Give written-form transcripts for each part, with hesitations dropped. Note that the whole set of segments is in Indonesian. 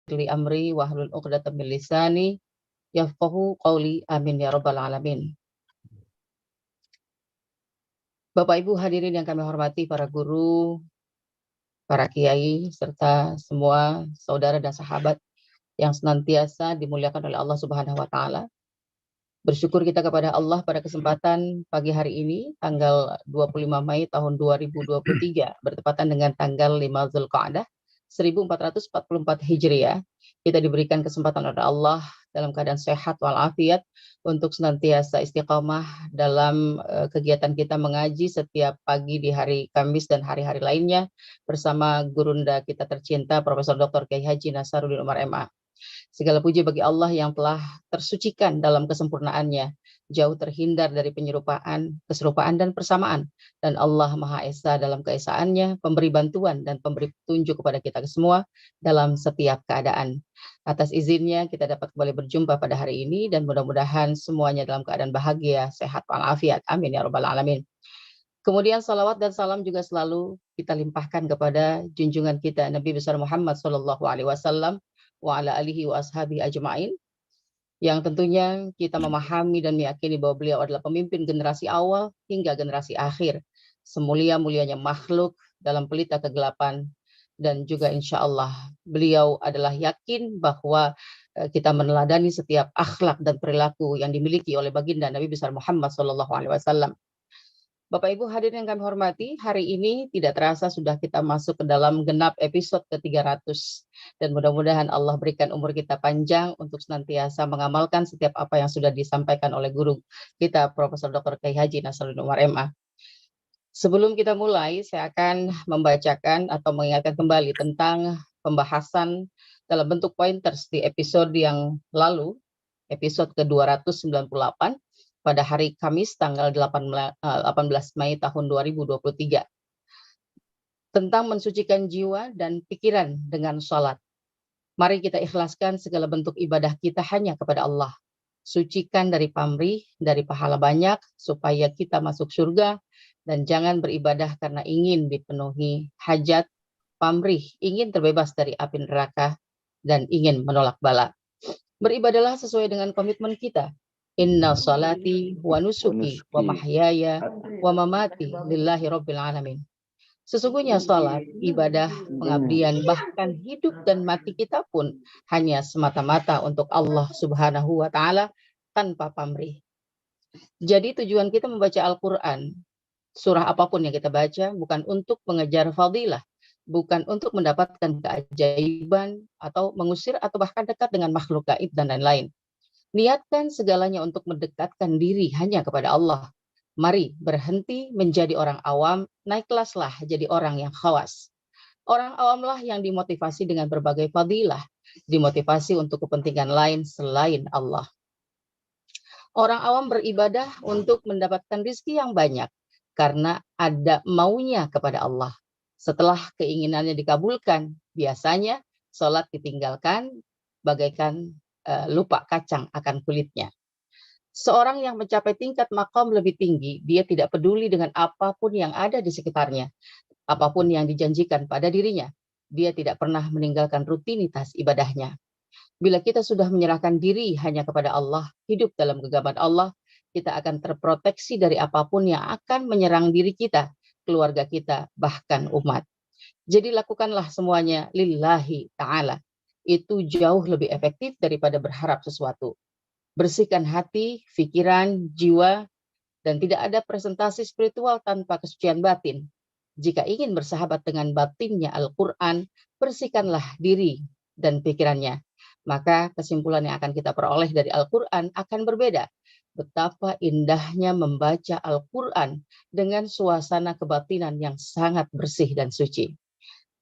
li amri wahlul 'uqdatam min lisani yafqahu qawli. Amin ya rabbal alamin. Bapak Ibu hadirin yang kami hormati, para guru, para kiai, serta semua saudara dan sahabat yang senantiasa dimuliakan oleh Allah Subhanahu wa taala. Bersyukur kita kepada Allah pada kesempatan pagi hari ini, tanggal 25 Mei tahun 2023, bertepatan dengan tanggal 5 Zulqa'dah 1444 Hijriah. Kita diberikan kesempatan oleh Allah dalam keadaan sehat walafiat untuk senantiasa istiqamah dalam kegiatan kita mengaji setiap pagi di hari Kamis dan hari-hari lainnya bersama gurunda kita tercinta Profesor Dr. Kiai Haji Nasaruddin Umar MA. Segala puji bagi Allah yang telah tersucikan dalam kesempurnaannya, jauh terhindar dari penyerupaan, keserupaan, dan persamaan. Dan Allah Maha Esa dalam keesaannya, pemberi bantuan dan pemberi petunjuk kepada kita semua dalam setiap keadaan. Atas izinnya kita dapat kembali berjumpa pada hari ini dan mudah-mudahan semuanya dalam keadaan bahagia, sehat, walafiat. Amin ya rabbal alamin. Kemudian salawat dan salam juga selalu kita limpahkan kepada junjungan kita Nabi besar Muhammad SAW wa ala alihi wa ashabi ajma'in, yang tentunya kita memahami dan meyakini bahwa beliau adalah pemimpin generasi awal hingga generasi akhir, semulia-mulianya makhluk dalam pelita kegelapan, dan juga insya Allah beliau adalah yakin bahwa kita meneladani setiap akhlak dan perilaku yang dimiliki oleh baginda Nabi besar Muhammad SAW. Bapak Ibu hadirin yang kami hormati, hari ini tidak terasa sudah kita masuk ke dalam genap episode ke-300. Dan mudah-mudahan Allah berikan umur kita panjang untuk senantiasa mengamalkan setiap apa yang sudah disampaikan oleh guru kita, Profesor Dr. Kiai Haji Nasaruddin Umar MA. Sebelum kita mulai, saya akan membacakan atau mengingatkan kembali tentang pembahasan dalam bentuk pointers di episode yang lalu, episode ke-298, pada hari Kamis tanggal 18 Mei tahun 2023, tentang mensucikan jiwa dan pikiran dengan sholat. Mari kita ikhlaskan segala bentuk ibadah kita hanya kepada Allah. Sucikan dari pamrih, dari pahala banyak, supaya kita masuk surga, dan jangan beribadah karena ingin dipenuhi hajat, pamrih, ingin terbebas dari api neraka, dan ingin menolak bala. Beribadahlah sesuai dengan komitmen kita. Inna salati wa nusuki wa mahyaya wa mamati lillahi rabbil alamin. Sesungguhnya salat, ibadah, pengabdian, bahkan hidup dan mati kita pun hanya semata-mata untuk Allah Subhanahu wa taala tanpa pamrih. Jadi tujuan kita membaca Al-Qur'an, surah apapun yang kita baca, bukan untuk mengejar fadilah, bukan untuk mendapatkan keajaiban atau mengusir atau bahkan dekat dengan makhluk gaib dan lain-lain. Niatkan segalanya untuk mendekatkan diri hanya kepada Allah. Mari berhenti menjadi orang awam, naik kelaslah jadi orang yang khawas. Orang awamlah yang dimotivasi dengan berbagai fadilah, dimotivasi untuk kepentingan lain selain Allah. Orang awam beribadah untuk mendapatkan rezeki yang banyak karena ada maunya kepada Allah. Setelah keinginannya dikabulkan, biasanya sholat ditinggalkan bagaikan lupa kacang akan kulitnya. Seorang yang mencapai tingkat maqam lebih tinggi, dia tidak peduli dengan apapun yang ada di sekitarnya, apapun yang dijanjikan pada dirinya. Dia tidak pernah meninggalkan rutinitas ibadahnya. Bila kita sudah menyerahkan diri hanya kepada Allah, hidup dalam genggaman Allah, kita akan terproteksi dari apapun yang akan menyerang diri kita, keluarga kita, bahkan umat. Jadi lakukanlah semuanya lillahi ta'ala. Itu jauh lebih efektif daripada berharap sesuatu. Bersihkan hati, pikiran, jiwa, dan tidak ada presentasi spiritual tanpa kesucian batin. Jika ingin bersahabat dengan batinnya Al-Quran, bersihkanlah diri dan pikirannya. Maka kesimpulan yang akan kita peroleh dari Al-Quran akan berbeda. Betapa indahnya membaca Al-Quran dengan suasana kebatinan yang sangat bersih dan suci.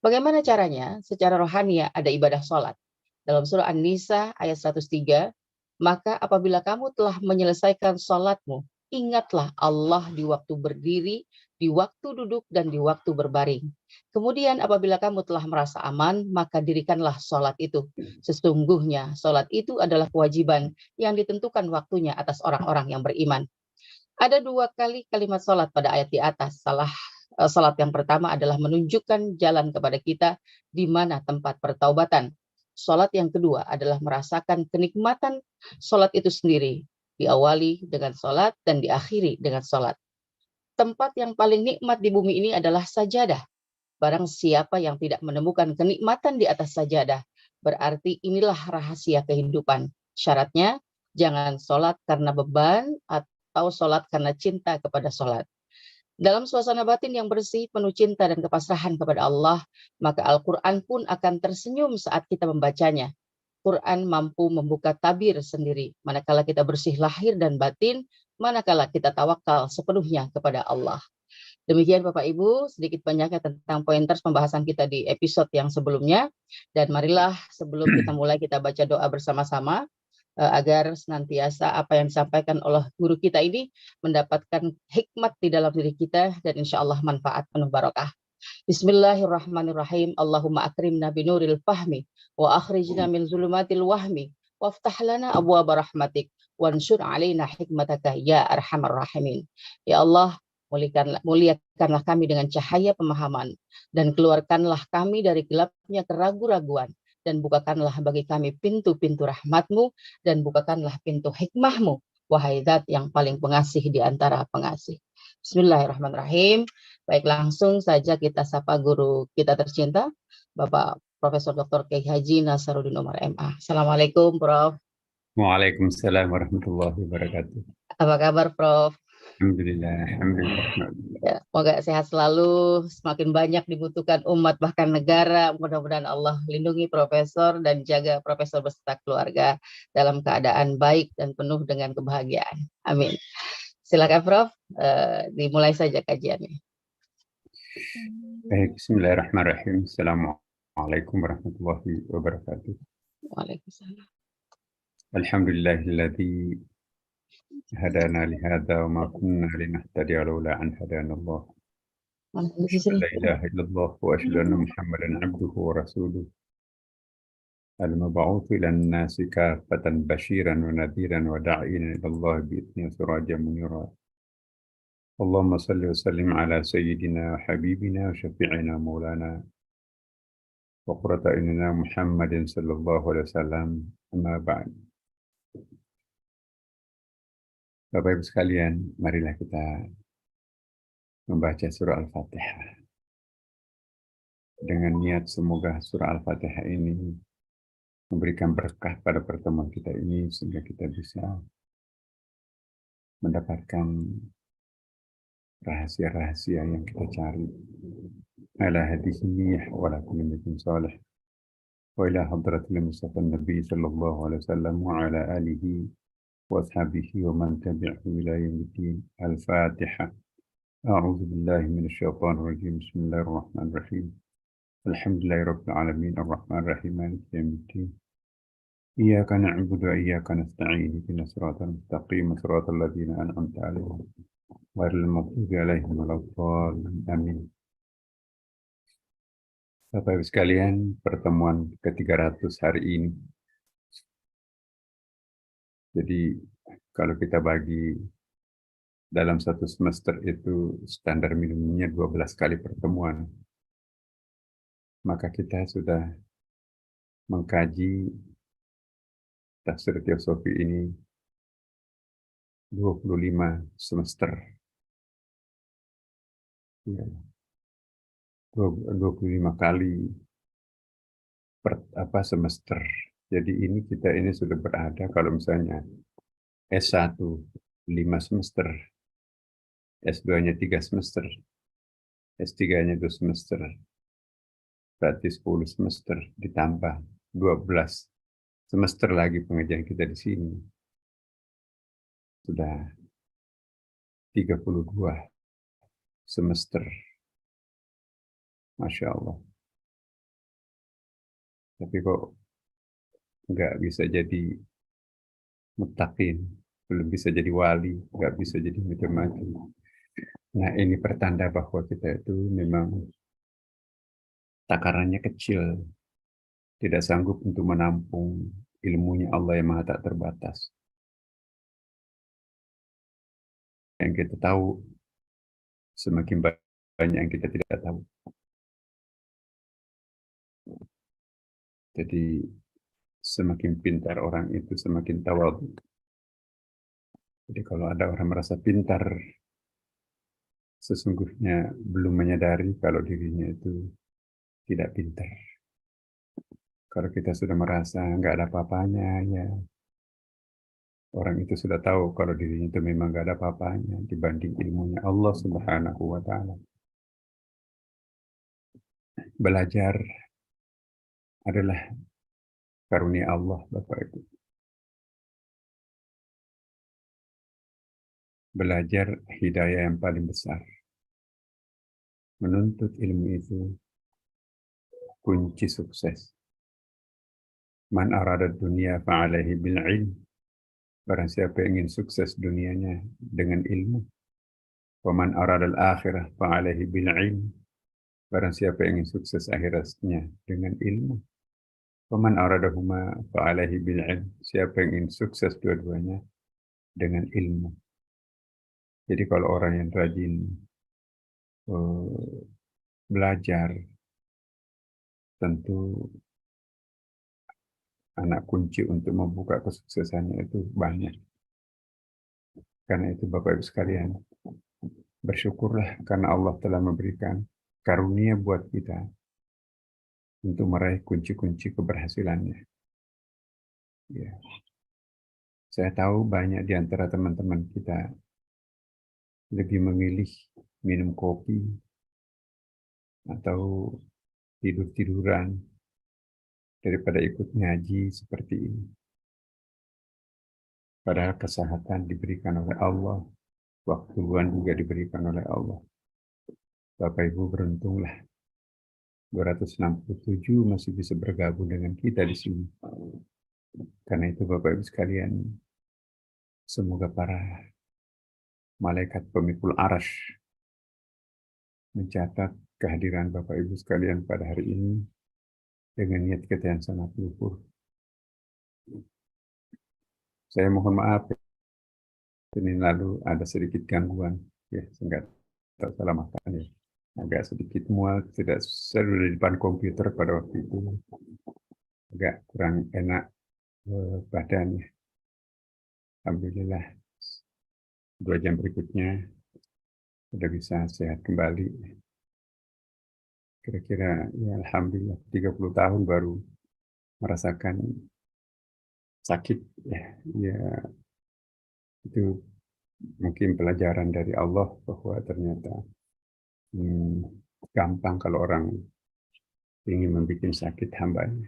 Bagaimana caranya? Secara rohani ada ibadah sholat. Dalam surah An-Nisa ayat 103, maka apabila kamu telah menyelesaikan sholatmu, ingatlah Allah di waktu berdiri, di waktu duduk, dan di waktu berbaring. Kemudian apabila kamu telah merasa aman, maka dirikanlah sholat itu. Sesungguhnya sholat itu adalah kewajiban yang ditentukan waktunya atas orang-orang yang beriman. Ada 2 kali kalimat sholat pada ayat di atas. Salat yang pertama adalah menunjukkan jalan kepada kita di mana tempat pertaubatan. Sholat yang kedua adalah merasakan kenikmatan sholat itu sendiri. Diawali dengan sholat dan diakhiri dengan sholat. Tempat yang paling nikmat di bumi ini adalah sajadah. Barang siapa yang tidak menemukan kenikmatan di atas sajadah, berarti inilah rahasia kehidupan. Syaratnya, jangan sholat karena beban atau sholat karena cinta kepada sholat. Dalam suasana batin yang bersih, penuh cinta dan kepasrahan kepada Allah, maka Al-Quran pun akan tersenyum saat kita membacanya. Quran mampu membuka tabir sendiri, manakala kita bersih lahir dan batin, manakala kita tawakal sepenuhnya kepada Allah. Demikian Bapak Ibu, sedikit banyaknya tentang pointers pembahasan kita di episode yang sebelumnya. Dan marilah sebelum kita mulai, kita baca doa bersama-sama, agar senantiasa apa yang disampaikan oleh guru kita ini mendapatkan hikmat di dalam diri kita dan insya Allah manfaat penuh barokah. Bismillahirrahmanirrahim. Allahumma akrimna binuril fahmi wa akhrijna min zulumatil wahmi waftah lana abwaaba rahmatik wansur alaina hikmataka ya arhamar rahimin. Ya Allah, muliakanlah kami dengan cahaya pemahaman dan keluarkanlah kami dari gelapnya keraguan-raguan dan bukakanlah bagi kami pintu-pintu rahmat-Mu dan bukakanlah pintu hikmah-Mu, wahai Zat yang paling pengasih di antara pengasih. Bismillahirrahmanirrahim. Baik, langsung saja kita sapa guru kita tercinta, Bapak Profesor Dr. Kiai Haji Nasaruddin Umar MA. Assalamualaikum, Prof. Waalaikumsalam warahmatullahi wabarakatuh. Apa kabar, Prof? Alhamdulillah, alhamdulillah. Ya, semoga sehat selalu, semakin banyak dibutuhkan umat bahkan negara. Mudah-mudahan Allah lindungi Profesor dan jaga Profesor beserta keluarga dalam keadaan baik dan penuh dengan kebahagiaan. Amin. Silakan Prof, dimulai saja kajiannya. Baik, bismillahirrahmanirrahim. Assalamualaikum warahmatullahi wabarakatuh. Waalaikumsalam. Alhamdulillahilladzi hadana lihada wa ma kunna linahtadiya laula an hadana Allah. La ilaha illallah wa asyhadu anna Muhammadan abduhu wa rasuluh. Al-mab'uts ila an-nasi kaffatan basyiran wa nadhiran wa da'iyan ila Allah bi'idhnihi sirajan munira. Allahumma salli wa sallim ala sayyidina wa habibina wa syafi'ina maulana wa qurrata a'yunina Muhammadin sallallahu alaihi wasallam. Amma ba'd. Bapak Ibu sekalian, marilah kita membaca surah Al-Fatihah dengan niat semoga surah Al-Fatihah ini memberikan berkah pada pertemuan kita ini sehingga kita bisa mendapatkan rahasia-rahasia yang kita cari. Ala hadhihi wa ala kulli niyatin salih wa ila hadratil Mustafa Nabi sallallahu alaihi wasallam wa ala alihi wa ashabihi wa man tabi'ahu ila yaumiddin. Al-Fatihah. A'udzu billahi minasy syaithanir rajim. Bismillahirrahmanirrahim. Alhamdulillahirabbil alamin arrahmanir rahim maliki yaumiddin. Iyyaka na'budu wa iyyaka nasta'in. Ihdinas siratal mustaqim, siratal ladzina an'amta 'alaihim ghairil maghdubi 'alaihim waladdallin. Amin. Bapak Ibu sekalian, pertemuan ke-300 hari ini. Jadi kalau kita bagi dalam satu semester itu standar minimumnya 12 kali pertemuan, maka kita sudah mengkaji tafsir teosofi ini 25 semester. Ya, 25 kali semester. Jadi kita ini sudah berada kalau misalnya S1 5 semester, S2-nya 3 semester, S3-nya 2 semester, berarti 10 semester ditambah 12 semester lagi pengajian kita di sini. Sudah 32 semester. Masya Allah. Tapi kok nggak bisa jadi muttaqin, belum bisa jadi wali, nggak bisa jadi macam-macam. Nah, ini pertanda bahwa kita itu memang takarannya kecil, tidak sanggup untuk menampung ilmunya Allah yang maha tak terbatas. Yang kita tahu, semakin banyak yang kita tidak tahu. Jadi semakin pintar orang itu semakin tawadhu. Jadi kalau ada orang merasa pintar, sesungguhnya belum menyadari kalau dirinya itu tidak pintar. Kalau kita sudah merasa nggak ada apa-apanya, ya orang itu sudah tahu kalau dirinya itu memang nggak ada apa-apanya dibanding ilmunya Allah Subhanahu wa Ta'ala. Belajar adalah karunia Allah, Bapak Ibu. Belajar hidayah yang paling besar. Menuntut ilmu itu kunci sukses. Man arada dunia fa'alaihi bil ilm. Barang siapa yang ingin sukses dunianya dengan ilmu. Wa man arada al-akhirah fa'alaihi bil ilm. Barang siapa yang ingin sukses akhiratnya dengan ilmu. Wa man aradahuma fa'alaihi bil ilm. Siapa yang ingin sukses dua-duanya dengan ilmu. Jadi kalau orang yang rajin belajar, tentu anak kunci untuk membuka kesuksesannya itu banyak. Karena itu Bapak Ibu sekalian, bersyukurlah karena Allah telah memberikan karunia buat kita untuk meraih kunci-kunci keberhasilannya. Ya. Saya tahu banyak di antara teman-teman kita lebih memilih minum kopi atau tidur-tiduran daripada ikut ngaji seperti ini. Padahal kesehatan diberikan oleh Allah, waktu luang juga diberikan oleh Allah. Bapak Ibu beruntunglah 267 masih bisa bergabung dengan kita di sini. Karena itu Bapak Ibu sekalian, semoga para malaikat pemikul arash mencatat kehadiran Bapak Ibu sekalian pada hari ini dengan niat kita yang sangat luhur. Saya mohon maaf, Senin lalu ada sedikit gangguan, ya, nggak salah makan ya. Agak sedikit mual, tidak seru di depan komputer pada waktu itu. Agak kurang enak badannya. Alhamdulillah, 2 jam berikutnya sudah bisa sehat kembali. Kira-kira ya alhamdulillah 30 tahun baru merasakan sakit ya. Ya itu mungkin pelajaran dari Allah bahwa ternyata gampang kalau orang ingin membuat sakit hambanya.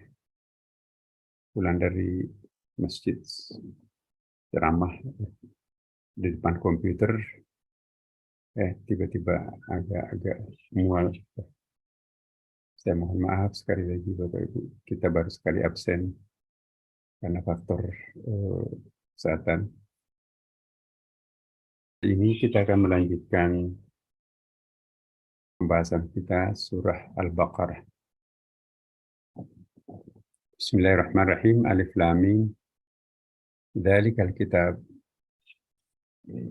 Pulang dari masjid ceramah di depan komputer, tiba-tiba agak mual. Saya mohon maaf sekali lagi Bapak Ibu, kita baru sekali absen karena faktor kesehatan. Ini kita akan melanjutkan pembahasan kita surah Al-Baqarah. Bismillahirrahmanirrahim. Alif Lam Mim. Dzalikal kitab.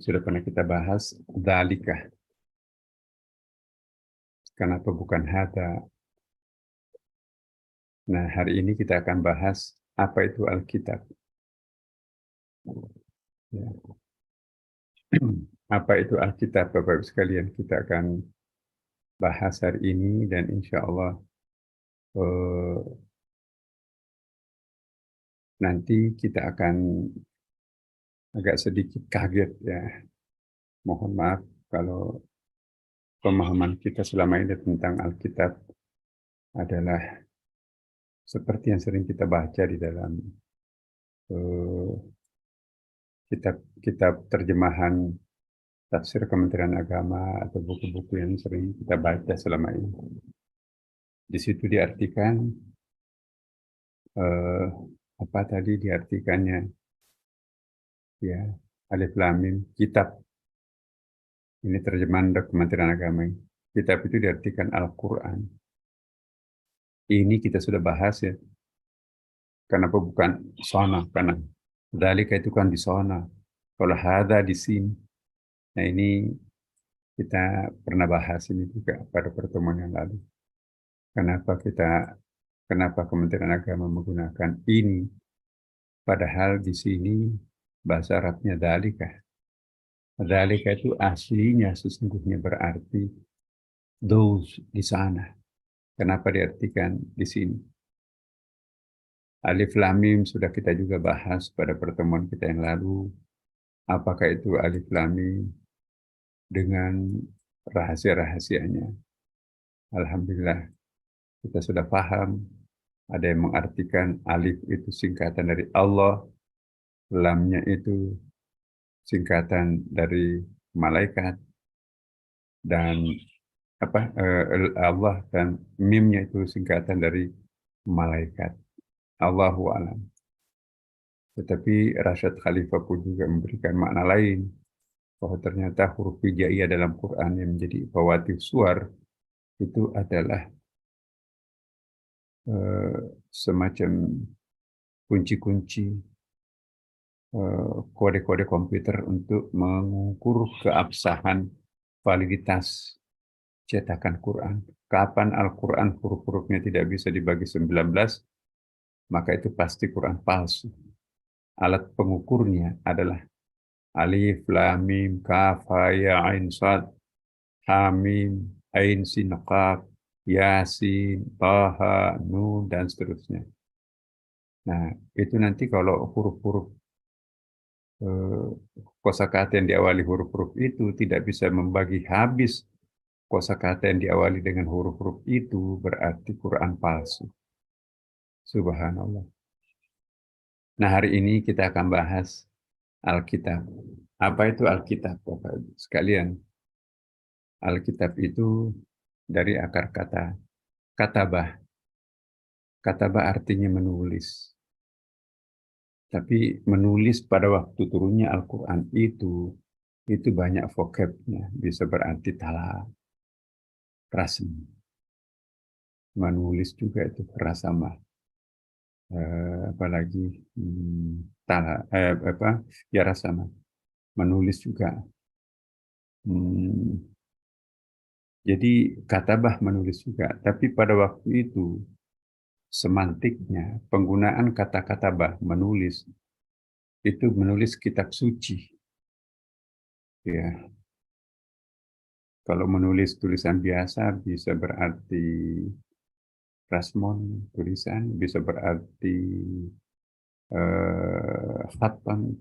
Sudah pernah kita bahas dzalika. Kenapa bukan hada? Nah, hari ini kita akan bahas apa itu Alkitab. Ya. Apa itu Alkitab, Bapak Ibu sekalian? Kita akan bahas hari ini dan insya Allah nanti kita akan agak sedikit kaget ya. Mohon maaf kalau pemahaman kita selama ini tentang Alkitab adalah seperti yang sering kita baca di dalam kitab-kitab terjemahan tafsir Kementerian Agama atau buku-buku yang sering kita baca selama ini. Di situ diartikan apa tadi diartikannya? Ya, Alif Lam Mim, kitab. Ini terjemahan Kementerian Agama. Kitab itu diartikan Al-Quran. Ini kita sudah bahas ya. Kenapa bukan sona? Karena dzalika itu kan di sona. Kalau hada di sini. Nah ini kita pernah bahas ini juga pada pertemuan yang lalu. Kenapa kita Kenapa Kementerian Agama menggunakan ini? Padahal di sini bahasa Arabnya dalikah. Dalika itu aslinya sesungguhnya berarti those di sana. Kenapa diartikan di sini? Alif Lam Mim sudah kita juga bahas pada pertemuan kita yang lalu. Apakah itu Alif Lam Mim dengan rahasia-rahasianya? Alhamdulillah kita sudah paham. Ada yang mengartikan alif itu singkatan dari Allah, lamnya itu singkatan dari malaikat, dan Allah, dan mimnya itu singkatan dari malaikat. Allahu a'lam. Tetapi Rasyad Khalifah pun juga memberikan makna lain, bahwa ternyata huruf hijaiyah dalam Quran yang menjadi fawatih suar itu adalah semacam kunci-kunci, kode-kode komputer untuk mengukur keabsahan validitas cetakan Quran. Kapan Al-Quran huruf-hurufnya tidak bisa dibagi 19, maka itu pasti Quran palsu. Alat pengukurnya adalah alif, lam, mim, kaf, ha, ya, ain, sad, ha, mim, ain, sin, qaf, yasin, taha, nun, dan seterusnya. Nah, itu nanti kalau huruf-huruf kosakata yang diawali huruf-huruf itu tidak bisa membagi habis kosakata yang diawali dengan huruf-huruf itu, berarti Quran palsu. Subhanallah. Nah, hari ini kita akan bahas Alkitab. Apa itu Alkitab, Bapak Ibu sekalian? Alkitab itu dari akar kata katabah. Katabah artinya menulis. Tapi menulis pada waktu turunnya Al-Quran itu banyak vocabnya. Bisa berarti talak, rasmi. Menulis juga itu rasamah. Apalagi talak, ya rasamah. Menulis juga. Jadi katabah menulis juga. Tapi pada waktu itu semantiknya penggunaan kata katabah menulis itu menulis kitab suci. Ya, kalau menulis tulisan biasa bisa berarti rasmon tulisan, bisa berarti khatam,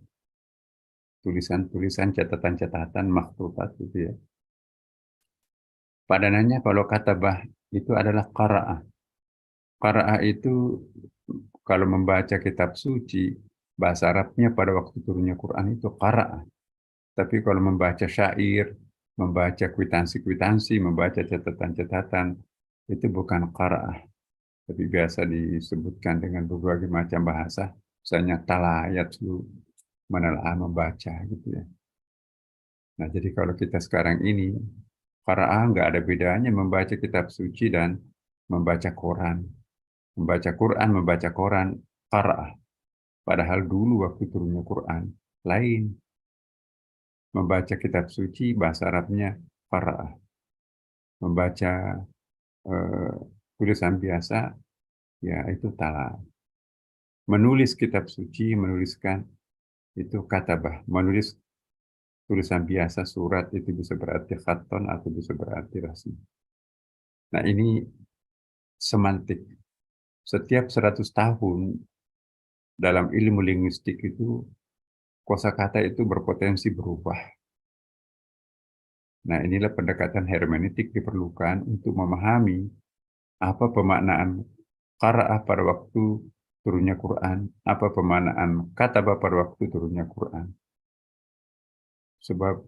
tulisan-tulisan, catatan-catatan, makhtutat gitu ya. Padanannya kalau katabah itu adalah qara'ah. Qara'ah itu kalau membaca kitab suci, bahasa Arabnya pada waktu turunnya Quran itu qara'ah. Tapi kalau membaca syair, membaca kwitansi-kwitansi, membaca catatan-catatan, itu bukan qara'ah. Tapi biasa disebutkan dengan berbagai macam bahasa, misalnya talayat, menelaah, membaca gitu ya. Nah, jadi kalau kita sekarang ini, qara'ah nggak ada bedanya membaca kitab suci dan membaca Quran. Membaca Quran, membaca Quran, qara'ah. Padahal dulu waktu turunnya Quran, lain. Membaca kitab suci, bahasa Arabnya qara'ah. Membaca tulisan biasa, ya itu tala. Menulis kitab suci, menuliskan, itu katabah. Menulis tulisan biasa, surat, itu bisa berarti khaton atau bisa berarti rasmi. Nah, ini semantik. Setiap 100 tahun dalam ilmu linguistik itu, kosakata itu berpotensi berubah. Nah, inilah pendekatan hermeneutik diperlukan untuk memahami apa pemaknaan qara'ah pada waktu turunnya Quran, apa pemaknaan katabah pada waktu turunnya Quran. Sebab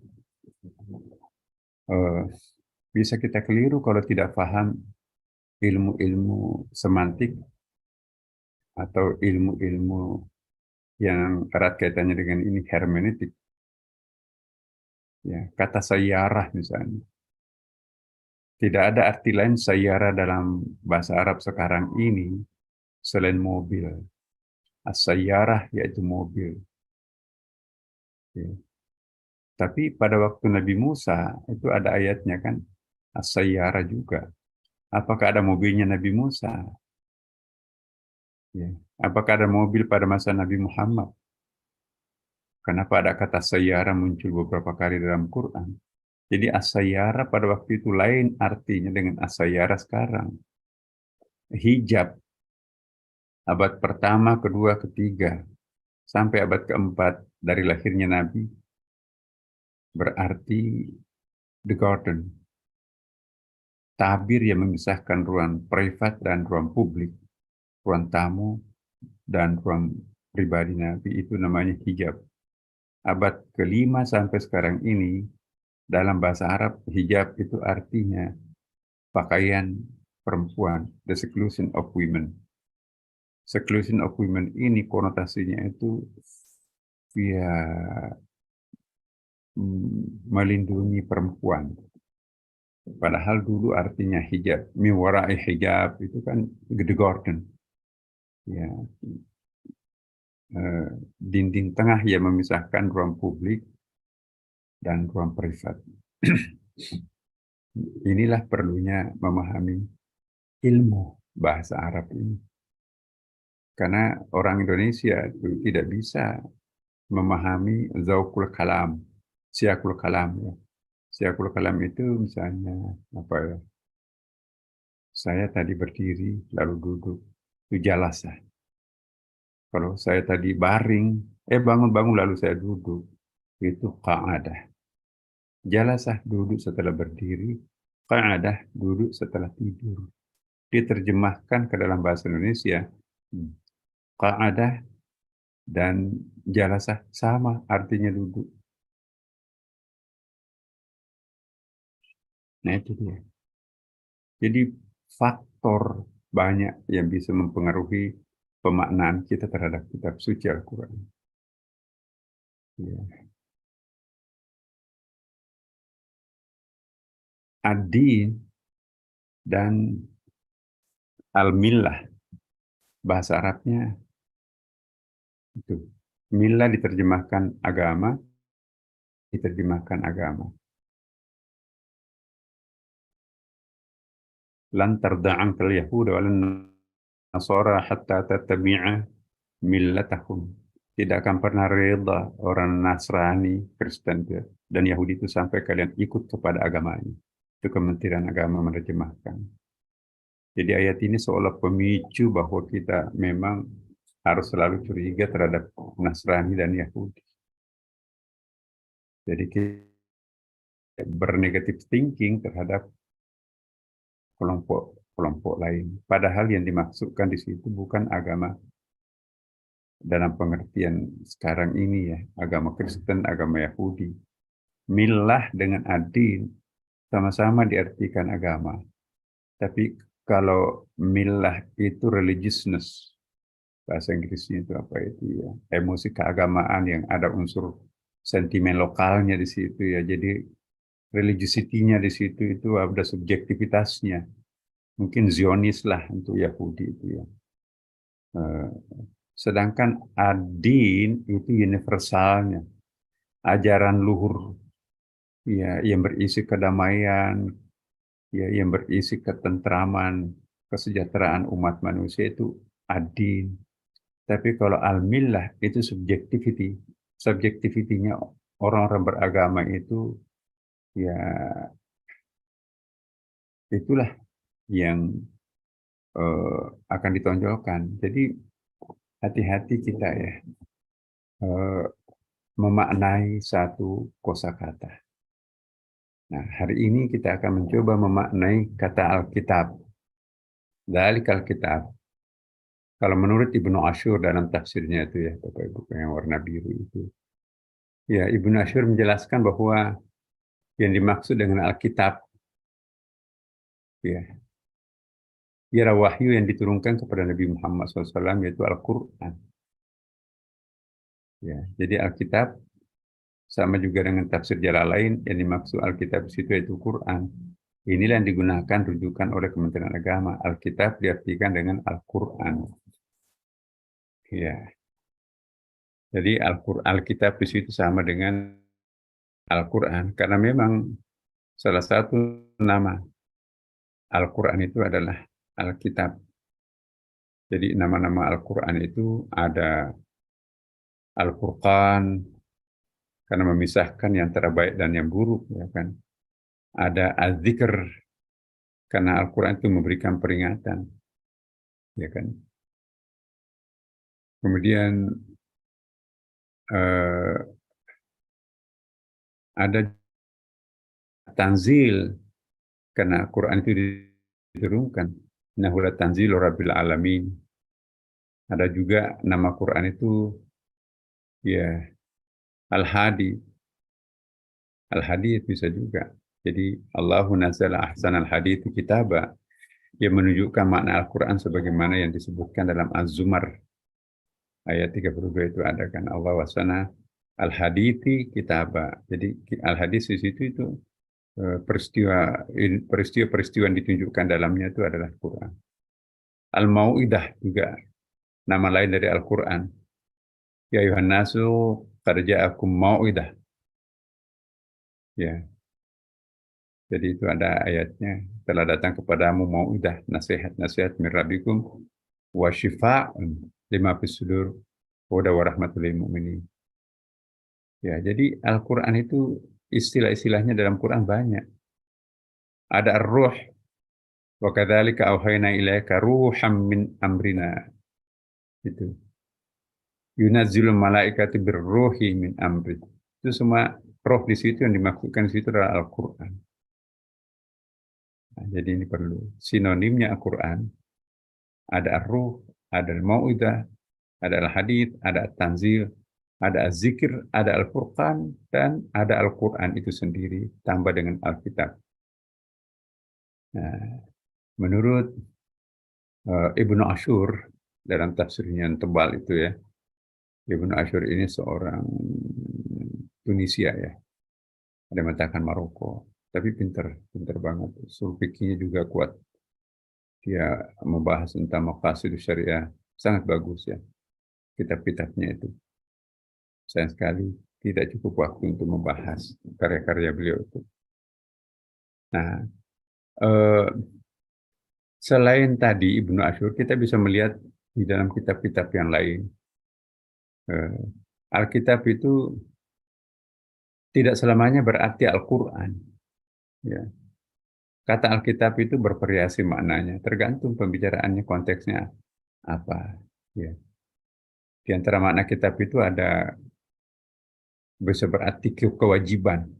bisa kita keliru kalau tidak paham ilmu-ilmu semantik atau ilmu-ilmu yang erat kaitannya dengan ini, hermeneutik. Ya, kata sayyarah misalnya. Tidak ada arti lain sayyarah dalam bahasa Arab sekarang ini selain mobil. As-sayyarah yaitu mobil. Ya. Tapi pada waktu Nabi Musa itu ada ayatnya kan, as-sayyarah juga. Apakah ada mobilnya Nabi Musa? Ya. Apakah ada mobil pada masa Nabi Muhammad? Kenapa ada kata sayyara muncul beberapa kali dalam Quran? Jadi as-sayyara pada waktu itu lain artinya dengan as-sayyara sekarang. Hijab abad pertama, kedua, ketiga, sampai abad keempat dari lahirnya Nabi berarti the garden. Tabir yang memisahkan ruang privat dan ruang publik, ruang tamu dan ruang pribadi Nabi itu namanya hijab. Abad kelima sampai sekarang ini dalam bahasa Arab hijab itu artinya pakaian perempuan, the seclusion of women. Seclusion of women ini konotasinya itu ya melindungi perempuan. Padahal dulu artinya hijab, miwarai hijab itu kan the garden. Ya, dinding tengah yang memisahkan ruang publik dan ruang privat. Inilah perlunya memahami ilmu bahasa Arab ini. Karena orang Indonesia itu tidak bisa memahami zaukul kalam, siakul kalam. Ya. Siakul kalam itu misalnya apa ya? Saya tadi berdiri lalu duduk, itu jalasah. Kalau saya tadi baring, bangun-bangun lalu saya duduk, itu qa'adah. Jalasah duduk setelah berdiri, qa'adah duduk setelah tidur. Diterjemahkan ke dalam bahasa Indonesia, qa'adah dan jalasah sama artinya duduk. Nah itu dia. Jadi faktor banyak yang bisa mempengaruhi pemaknaan kita terhadap kitab suci Al-Quran. Ya. Ad-din dan al-millah, bahasa Arabnya itu. Millah diterjemahkan agama, diterjemahkan agama. Lan tarda'ankal yahuda walan nasara hatta tattabi'a millatahum. Tidak akan pernah reda orang Nasrani, Kristen dan Yahudi itu sampai kalian ikut kepada agamanya. Itu Kementerian Agama menerjemahkan. Jadi ayat ini seolah pemicu bahwa kita memang harus selalu curiga terhadap Nasrani dan Yahudi. Jadi kita bernegatif thinking terhadap kelompok lain. Padahal yang dimaksudkan di situ bukan agama dalam pengertian sekarang ini ya, agama Kristen, agama Yahudi. Millah dengan adin sama-sama diartikan agama. Tapi kalau millah itu religiousness, bahasa Inggrisnya itu apa itu ya, emosi keagamaan yang ada unsur sentimen lokalnya di situ ya. Jadi religiosity-nya di situ itu ada subjektivitasnya. Mungkin Zionis lah untuk Yahudi itu ya. Sedangkan adin itu universalnya, ajaran luhur ya yang berisi kedamaian, ya yang berisi ketentraman, kesejahteraan umat manusia itu adin. Tapi kalau al-millah itu subjectivity, subjektivitinya orang-orang beragama itu ya itulah yang akan ditonjolkan. Jadi hati-hati kita ya memaknai satu kosakata. Nah, hari ini kita akan mencoba memaknai kata Alkitab. Dzalikal kitab. Kalau menurut Ibnu Asyur dalam tafsirnya itu ya, Bapak Ibu yang warna biru itu. Ya, Ibnu Asyur menjelaskan bahwa yang dimaksud dengan Alkitab ya, ialah wahyu yang diturunkan kepada Nabi Muhammad SAW yaitu Al-Quran. Ya, jadi Alkitab sama juga dengan tafsir Jalalain yang dimaksud Alkitab di situ yaitu Quran. Inilah yang digunakan rujukan oleh Kementerian Agama. Alkitab diartikan dengan Al-Quran. Ya. Jadi Alkitab di situ sama dengan Al-Quran karena memang salah satu nama Al-Quran itu adalah Alkitab. Jadi nama-nama Al-Quran itu ada Al-Furqan karena memisahkan yang terbaik dan yang buruk, ya kan. Ada Az-Zikr karena Al-Quran itu memberikan peringatan, ya kan. Kemudian ada Tanzil karena Al-Quran itu diturunkan. Innahu latanzilu rabbil alamin. Ada juga nama Quran itu ya Al-Hadi. Al-Hadi bisa juga. Jadi Allahu nazzala ahsanal hadits kitaba, yang menunjukkan makna Al-Quran sebagaimana yang disebutkan dalam Az-Zumar ayat 32 itu ada kan Allah wasana al-hadithi kitaba. Jadi al-hadis di situ itu peristiwa-peristiwa yang ditunjukkan dalamnya itu adalah Quran. Al-Mau'idah juga nama lain dari Al-Quran. Ya ayuhan nasu qad ja'akum mau'idah. Ya. Jadi itu ada ayatnya, telah datang kepadamu mau'idah, nasihat-nasihat min rabbikum wa syifa'un lima fis sudur wa hudan wa rahmatul lil mu'minin. Ya, jadi Al-Quran itu istilah-istilahnya dalam Quran banyak. Ada ar-ruh, wa kadzalika auhayna ilaika ruham min amrina. Itu. Yunazzilul malaikatu birruhi min amri. Itu semua roh di situ yang dimaksudkan di situ adalah Al-Quran. Nah, jadi ini perlu sinonimnya Al-Quran. Ada ar-ruh, ada al-mau'idah, ada al-hadith, ada at-tanzil, ada az-zikr, ada al-furqan, dan ada Al-Quran itu sendiri, tambah dengan Alkitab. Nah, menurut Ibnu Ashur, dalam tafsirnya yang tebal itu ya, Ibnu Ashur ini seorang Tunisia ya, ada yang mengatakan Maroko, tapi pinter banget, usul fikihnya juga kuat. Dia membahas tentang maqasid syariah, sangat bagus ya, kitab-kitabnya itu. Sayang sekali tidak cukup waktu untuk membahas karya-karya beliau itu. Nah, selain tadi Ibnu Ashur, kita bisa melihat di dalam kitab-kitab yang lain. Alkitab itu tidak selamanya berarti Al-Quran. Ya. Kata Alkitab itu bervariasi maknanya, tergantung pembicaraannya, konteksnya apa. Ya. Di antara makna kitab itu ada bisa berarti kewajiban.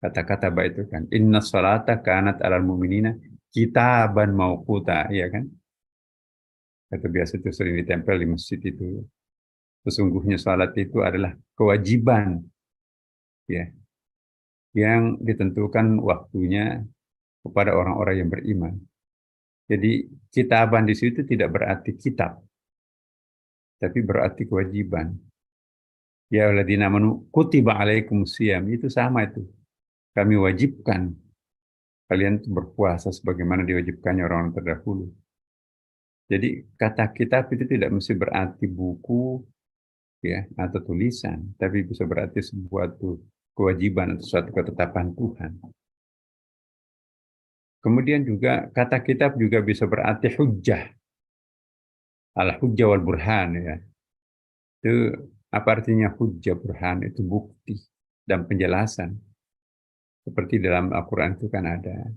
Kata-kata baik itu kan, inna salata kanat alal mu'minina kitaban mauquta, ya kan? Kata biasa itu sering ditempel di masjid itu. Sesungguhnya salat itu adalah kewajiban, ya, yang ditentukan waktunya kepada orang-orang yang beriman. Jadi kitaban di situ tidak berarti kitab, tapi berarti kewajiban. Ya alladzina amanu kutiba alaikumusiyam, itu sama itu. Kami wajibkan kalian berpuasa sebagaimana diwajibkannya orang terdahulu. Jadi kata kitab itu tidak mesti berarti buku ya atau tulisan, tapi bisa berarti sebuah kewajiban atau suatu ketetapan Tuhan. Kemudian juga kata kitab juga bisa berarti hujjah. Al-hujjah wal burhan ya. Itu apa artinya hujjah burhan? Itu bukti dan penjelasan. Seperti dalam Al-Quran itu kan ada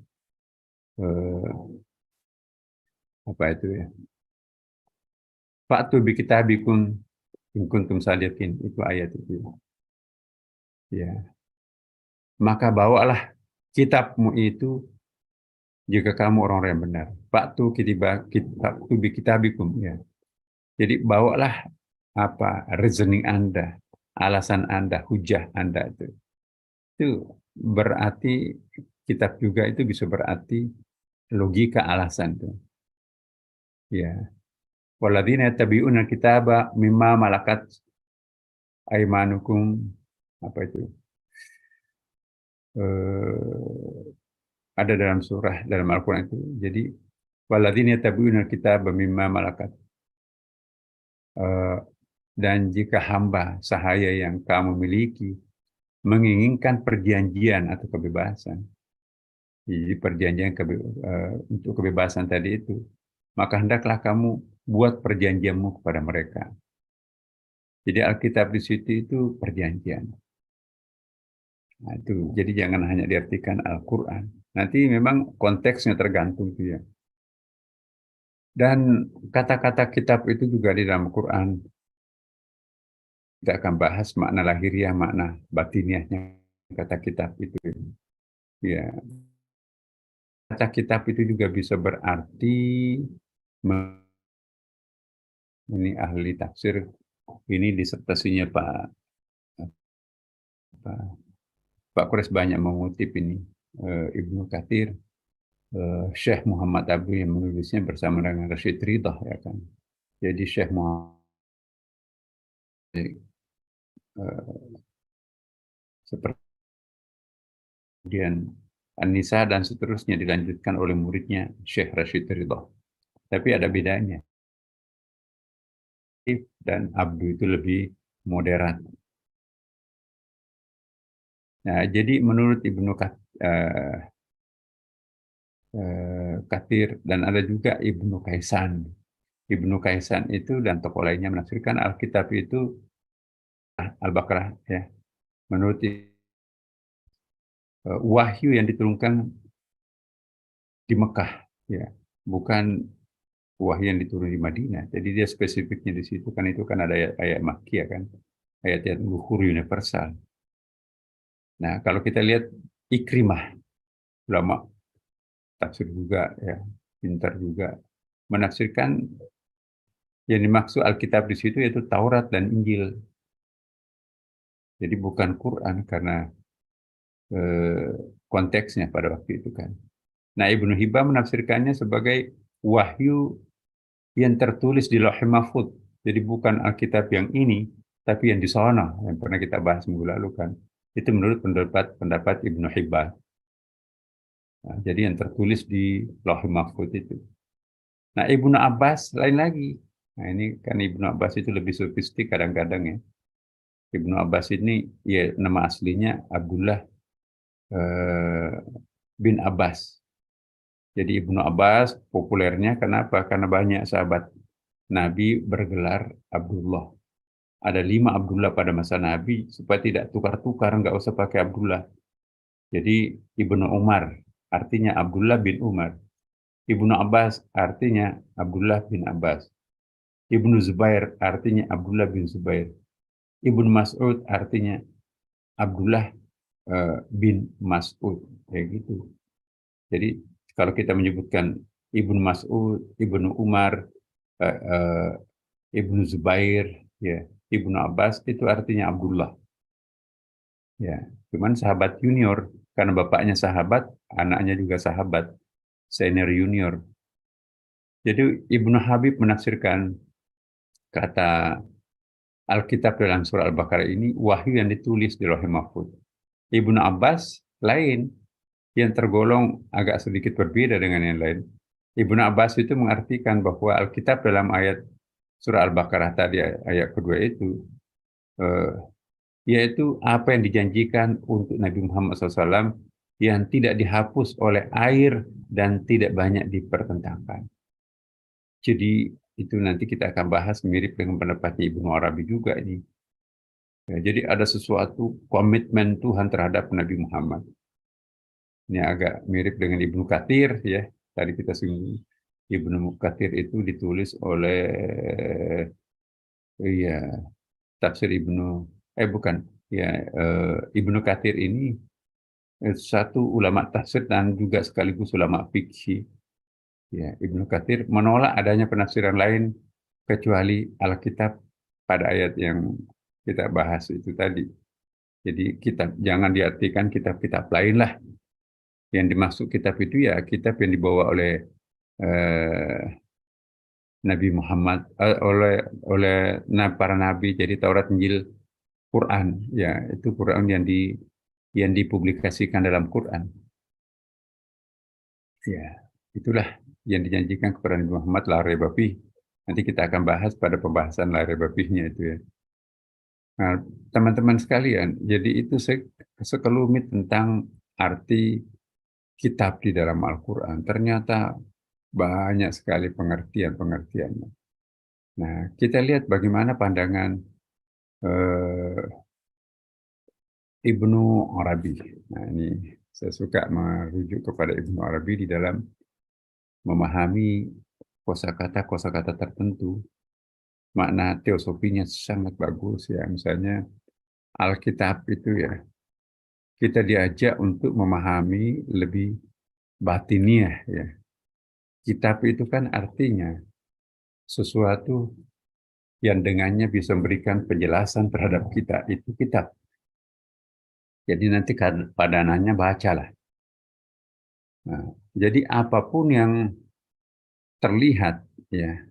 apa itu ya? Fa'tu bi kitabikum in kuntum sadiqin, itu ayat itu. Ya. Maka bawalah kitabmu itu jika kamu orang-orang yang benar. Fa'tu bi kitabikum ya. Jadi bawalah apa reasoning Anda, alasan Anda, hujah Anda itu. Itu berarti kitab juga itu bisa berarti logika alasan tuh. Ya. Walladzina yattabi'una kitaba mimma malakat aimanukum, apa itu? Ada dalam surah dalam Al-Qur'an itu. Jadi walladzina yattabi'una kitaba mimma malakat, dan jika hamba sahaya yang kamu miliki menginginkan perjanjian atau kebebasan, jadi perjanjian untuk kebebasan tadi itu, maka hendaklah kamu buat perjanjianmu kepada mereka. Jadi Alkitab di situ itu perjanjian. Nah, itu. Jadi jangan hanya diartikan Al-Quran. Nanti memang konteksnya tergantung tuh ya. Dan kata-kata kitab itu juga di dalam Quran. Kita akan bahas makna lahiriah, makna batiniahnya kata kitab itu. Ya, kata kitab itu juga bisa berarti ini ahli tafsir, ini disertasinya Pak Kures banyak mengutip ini Ibnu Katsir, Syekh Muhammad Abu yang menulisnya bersama dengan Rashid Ridha ya kan. Jadi Syekh Muhammad seperti kemudian An-Nisa dan seterusnya dilanjutkan oleh muridnya Syekh Rashid Ridha. Tapi ada bedanya. Dan Abdu itu lebih moderat. Nah, jadi menurut Ibnu Katsir dan ada juga Ibnu Kaisan. Ibnu Kaisan itu dan tokoh lainnya menafsirkan Alkitab itu Al-Baqarah ya. Menurut wahyu yang diturunkan di Mekah ya, bukan wahyu yang diturun di Madinah. Jadi dia spesifiknya di situ kan itu kan ada ayat Makkiyah kan, ayat-ayat luhur universal. Nah, kalau kita lihat Ikrimah, ulama tafsir juga ya, pintar juga menafsirkan yang dimaksud Alkitab di situ yaitu Taurat dan Injil. Jadi bukan Quran karena konteksnya pada waktu itu kan. Nah, Ibnu Hibban menafsirkannya sebagai wahyu yang tertulis di Lauhul Mahfuz. Jadi bukan Alkitab yang ini, tapi yang di sana yang pernah kita bahas minggu lalu kan. Itu menurut pendapat Ibnu Hibban. Nah, jadi yang tertulis di Lauhul Mahfuz itu. Nah, Ibnu Abbas lain lagi. Nah, ini kan Ibnu Abbas itu lebih sofistik kadang-kadang ya. Ibnu Abbas ini ya nama aslinya Abdullah bin Abbas. Jadi Ibnu Abbas populernya kenapa? Karena banyak sahabat Nabi bergelar Abdullah. Ada 5 Abdullah pada masa Nabi supaya tidak tukar-tukar, nggak usah pakai Abdullah. Jadi Ibnu Umar artinya Abdullah bin Umar. Ibnu Abbas artinya Abdullah bin Abbas. Ibnu Zubair artinya Abdullah bin Zubair. Ibnu Mas'ud artinya Abdullah bin Mas'ud. Kayak gitu. Jadi kalau kita menyebutkan Ibnu Mas'ud, Ibnu Umar, Ibnu Zubair, ya, Ibnu Abbas itu artinya Abdullah. Ya, cuman sahabat junior karena bapaknya sahabat, anaknya juga sahabat, senior junior. Jadi Ibnu Habib menafsirkan kata Alkitab dalam surah Al-Baqarah ini wahyu yang ditulis di Lauhul Mahfuz. Ibnu Abbas lain yang tergolong agak sedikit berbeda dengan yang lain. Ibnu Abbas itu mengartikan bahwa Alkitab dalam ayat surah Al-Baqarah tadi ayat kedua itu yaitu apa yang dijanjikan untuk Nabi Muhammad SAW yang tidak dihapus oleh air dan tidak banyak dipertentangkan. Jadi itu nanti kita akan bahas mirip dengan pendapatnya Ibnu Arabi juga ini. Ya, jadi ada sesuatu komitmen Tuhan terhadap Nabi Muhammad. Ini agak mirip dengan Ibnu Katsir ya. Tadi kita singgung Ibnu Katsir itu ditulis oleh ya tafsir bukan ya Ibnu Katsir ini satu ulama tafsir dan juga sekaligus ulama fikih. Ya, Ibnu Katsir menolak adanya penafsiran lain kecuali Alkitab pada ayat yang kita bahas itu tadi. Jadi kitab jangan diartikan kitab-kitab lain lah. Yang dimaksud kitab itu ya kitab yang dibawa oleh eh, Nabi Muhammad oleh para nabi. Jadi Taurat, Injil, Quran ya itu Quran yang dipublikasikan dalam Quran. Ya, itulah yang dijanjikan kepada Nabi Muhammad la raiba fih. Nanti kita akan bahas pada pembahasan la raiba fihnya itu ya. Nah, teman-teman sekalian, jadi itu sekelumit tentang arti kitab di dalam Al-Quran. Ternyata banyak sekali pengertian-pengertiannya. Nah, kita lihat bagaimana pandangan eh, Ibnu Arabi. Nah, ini saya suka merujuk kepada Ibnu Arabi di dalam memahami kosakata-kosakata tertentu. Makna teosofinya sangat bagus ya. Misalnya Alkitab itu ya, kita diajak untuk memahami lebih batiniah ya. Kitab itu kan artinya sesuatu yang dengannya bisa memberikan penjelasan terhadap kita, itu kitab. Jadi nanti padanannya bacalah. Nah, jadi apapun yang terlihat ya,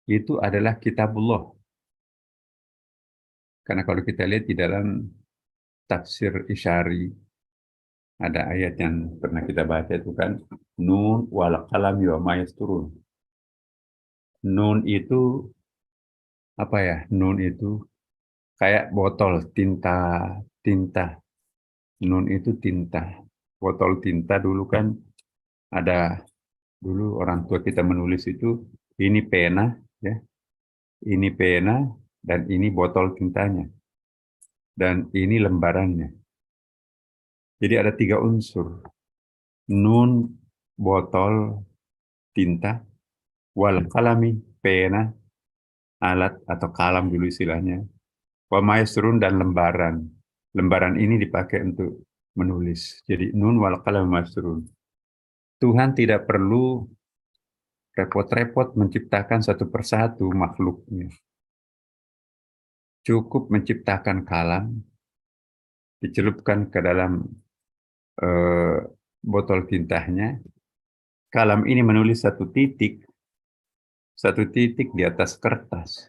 itu adalah kitabullah. Karena kalau kita lihat di dalam tafsir Isyari, ada ayat yang pernah kita baca itu kan, Nun wal qalami wa ma yasturun. Nun itu apa ya? Nun itu kayak botol tinta, tinta. Nun itu tinta. Botol tinta dulu kan ada, dulu orang tua kita menulis itu, ini pena, ya, ini pena, dan ini botol tintanya, dan ini lembarannya. Jadi ada 3 unsur. Nun, botol, tinta, wal kalami, pena, alat atau kalam dulu istilahnya, wa maesrun dan lembaran. Lembaran ini dipakai untuk menulis. Jadi nun wal kalam maesrun. Tuhan tidak perlu repot-repot menciptakan satu persatu makhluknya. Cukup menciptakan kalam, dicelupkan ke dalam eh, botol tintanya. Kalam ini menulis satu titik di atas kertas.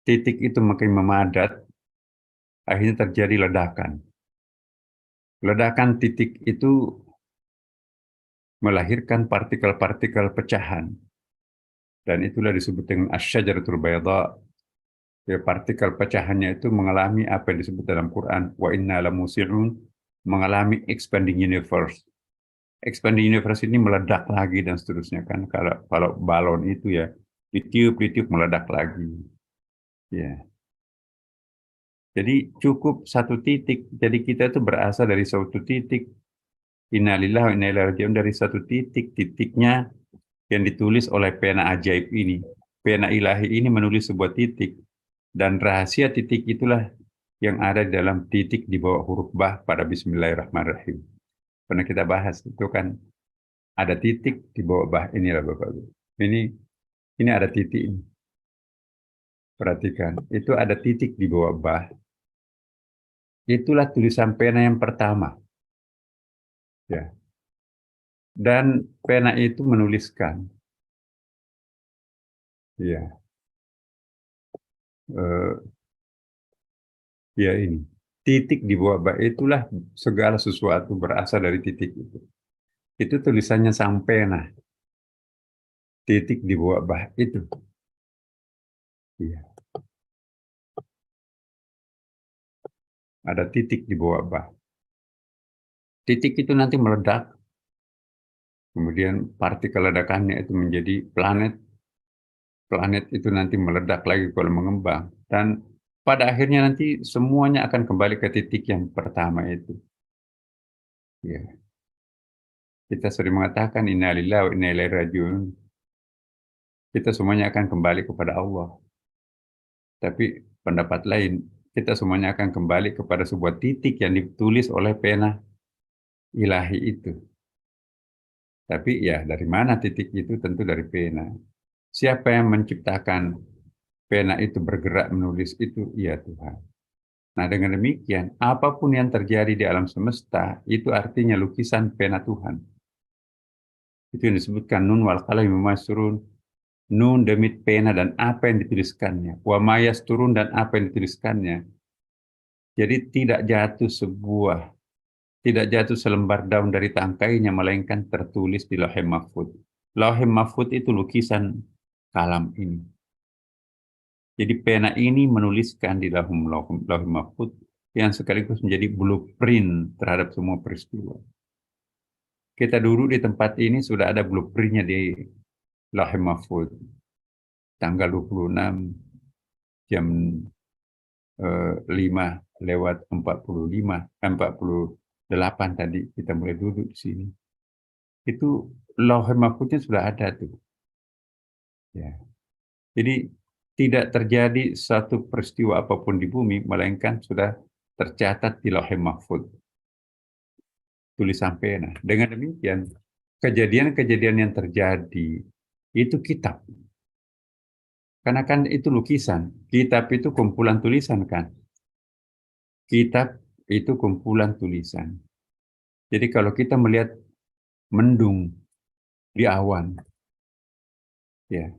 Titik itu makin memadat, akhirnya terjadi ledakan. Ledakan titik itu melahirkan partikel-partikel pecahan. Dan itulah disebut dengan asyajaratul bayadha. Ya, partikel pecahannya itu mengalami apa yang disebut dalam Quran, wa inna lamusi'un, mengalami expanding universe. Expanding universe ini meledak lagi dan seterusnya kan. Kalau balon itu ya ditiup meledak lagi. Ya. Jadi cukup satu titik. Jadi kita itu berasal dari suatu titik. Innalillahi wa inna ilaihi raji'un, dari satu titik. Titiknya yang ditulis oleh pena ajaib ini. Pena ilahi ini menulis sebuah titik. Dan rahasia titik itulah yang ada di dalam titik di bawah huruf bah pada Bismillahirrahmanirrahim. Pernah kita bahas itu kan, ada titik di bawah bah inilah Bapak Ibu. Ini ada titik ini. Perhatikan, itu ada titik di bawah bah. Itulah tulisan pena yang pertama. Ya. Dan pena itu menuliskan, ya, ya ini. Titik di bawah bah itulah segala sesuatu berasal dari titik itu. Itu tulisannya sang pena. Titik di bawah bah itu. Ya. Ada titik di bawah bah. Titik itu nanti meledak, kemudian partikel ledakannya itu menjadi planet. Planet itu nanti meledak lagi kalau mengembang. Dan pada akhirnya nanti semuanya akan kembali ke titik yang pertama itu. Ya. Kita sering mengatakan innalillahi wa inna ilaihi raji'un. Kita semuanya akan kembali kepada Allah. Tapi pendapat lain, kita semuanya akan kembali kepada sebuah titik yang ditulis oleh pena ilahi itu. Tapi ya dari mana titik itu? Tentu dari pena. Siapa yang menciptakan pena itu bergerak menulis itu? Ya Tuhan. Nah dengan demikian, apapun yang terjadi di alam semesta, itu artinya lukisan pena Tuhan. Itu yang disebutkan nun wal qalami mimma yasturun. Nun demi pena dan apa yang dituliskannya. Wa ma yasturun dan apa yang dituliskannya. Jadi tidak jatuh selembar daun dari tangkainya, melainkan tertulis di Lauhul Mahfuz. Lauhul Mahfuz itu lukisan kalam ini. Jadi pena ini menuliskan di Lauhul Mahfuz yang sekaligus menjadi blueprint terhadap semua peristiwa. Kita duduk di tempat ini sudah ada blueprintnya di Lauhul Mahfuz. tanggal 26 jam 5:45, 48 tadi kita mulai duduk di sini. Itu lauhul mahfuznya sudah ada tuh. Ya. Jadi tidak terjadi satu peristiwa apapun di bumi, melainkan sudah tercatat di lauhul mahfuz. Tulisan pena. Dengan demikian, kejadian-kejadian yang terjadi itu kitab. Karena kan itu lukisan. Kitab itu kumpulan tulisan kan. Kitab itu kumpulan tulisan. Jadi kalau kita melihat mendung di awan, ya,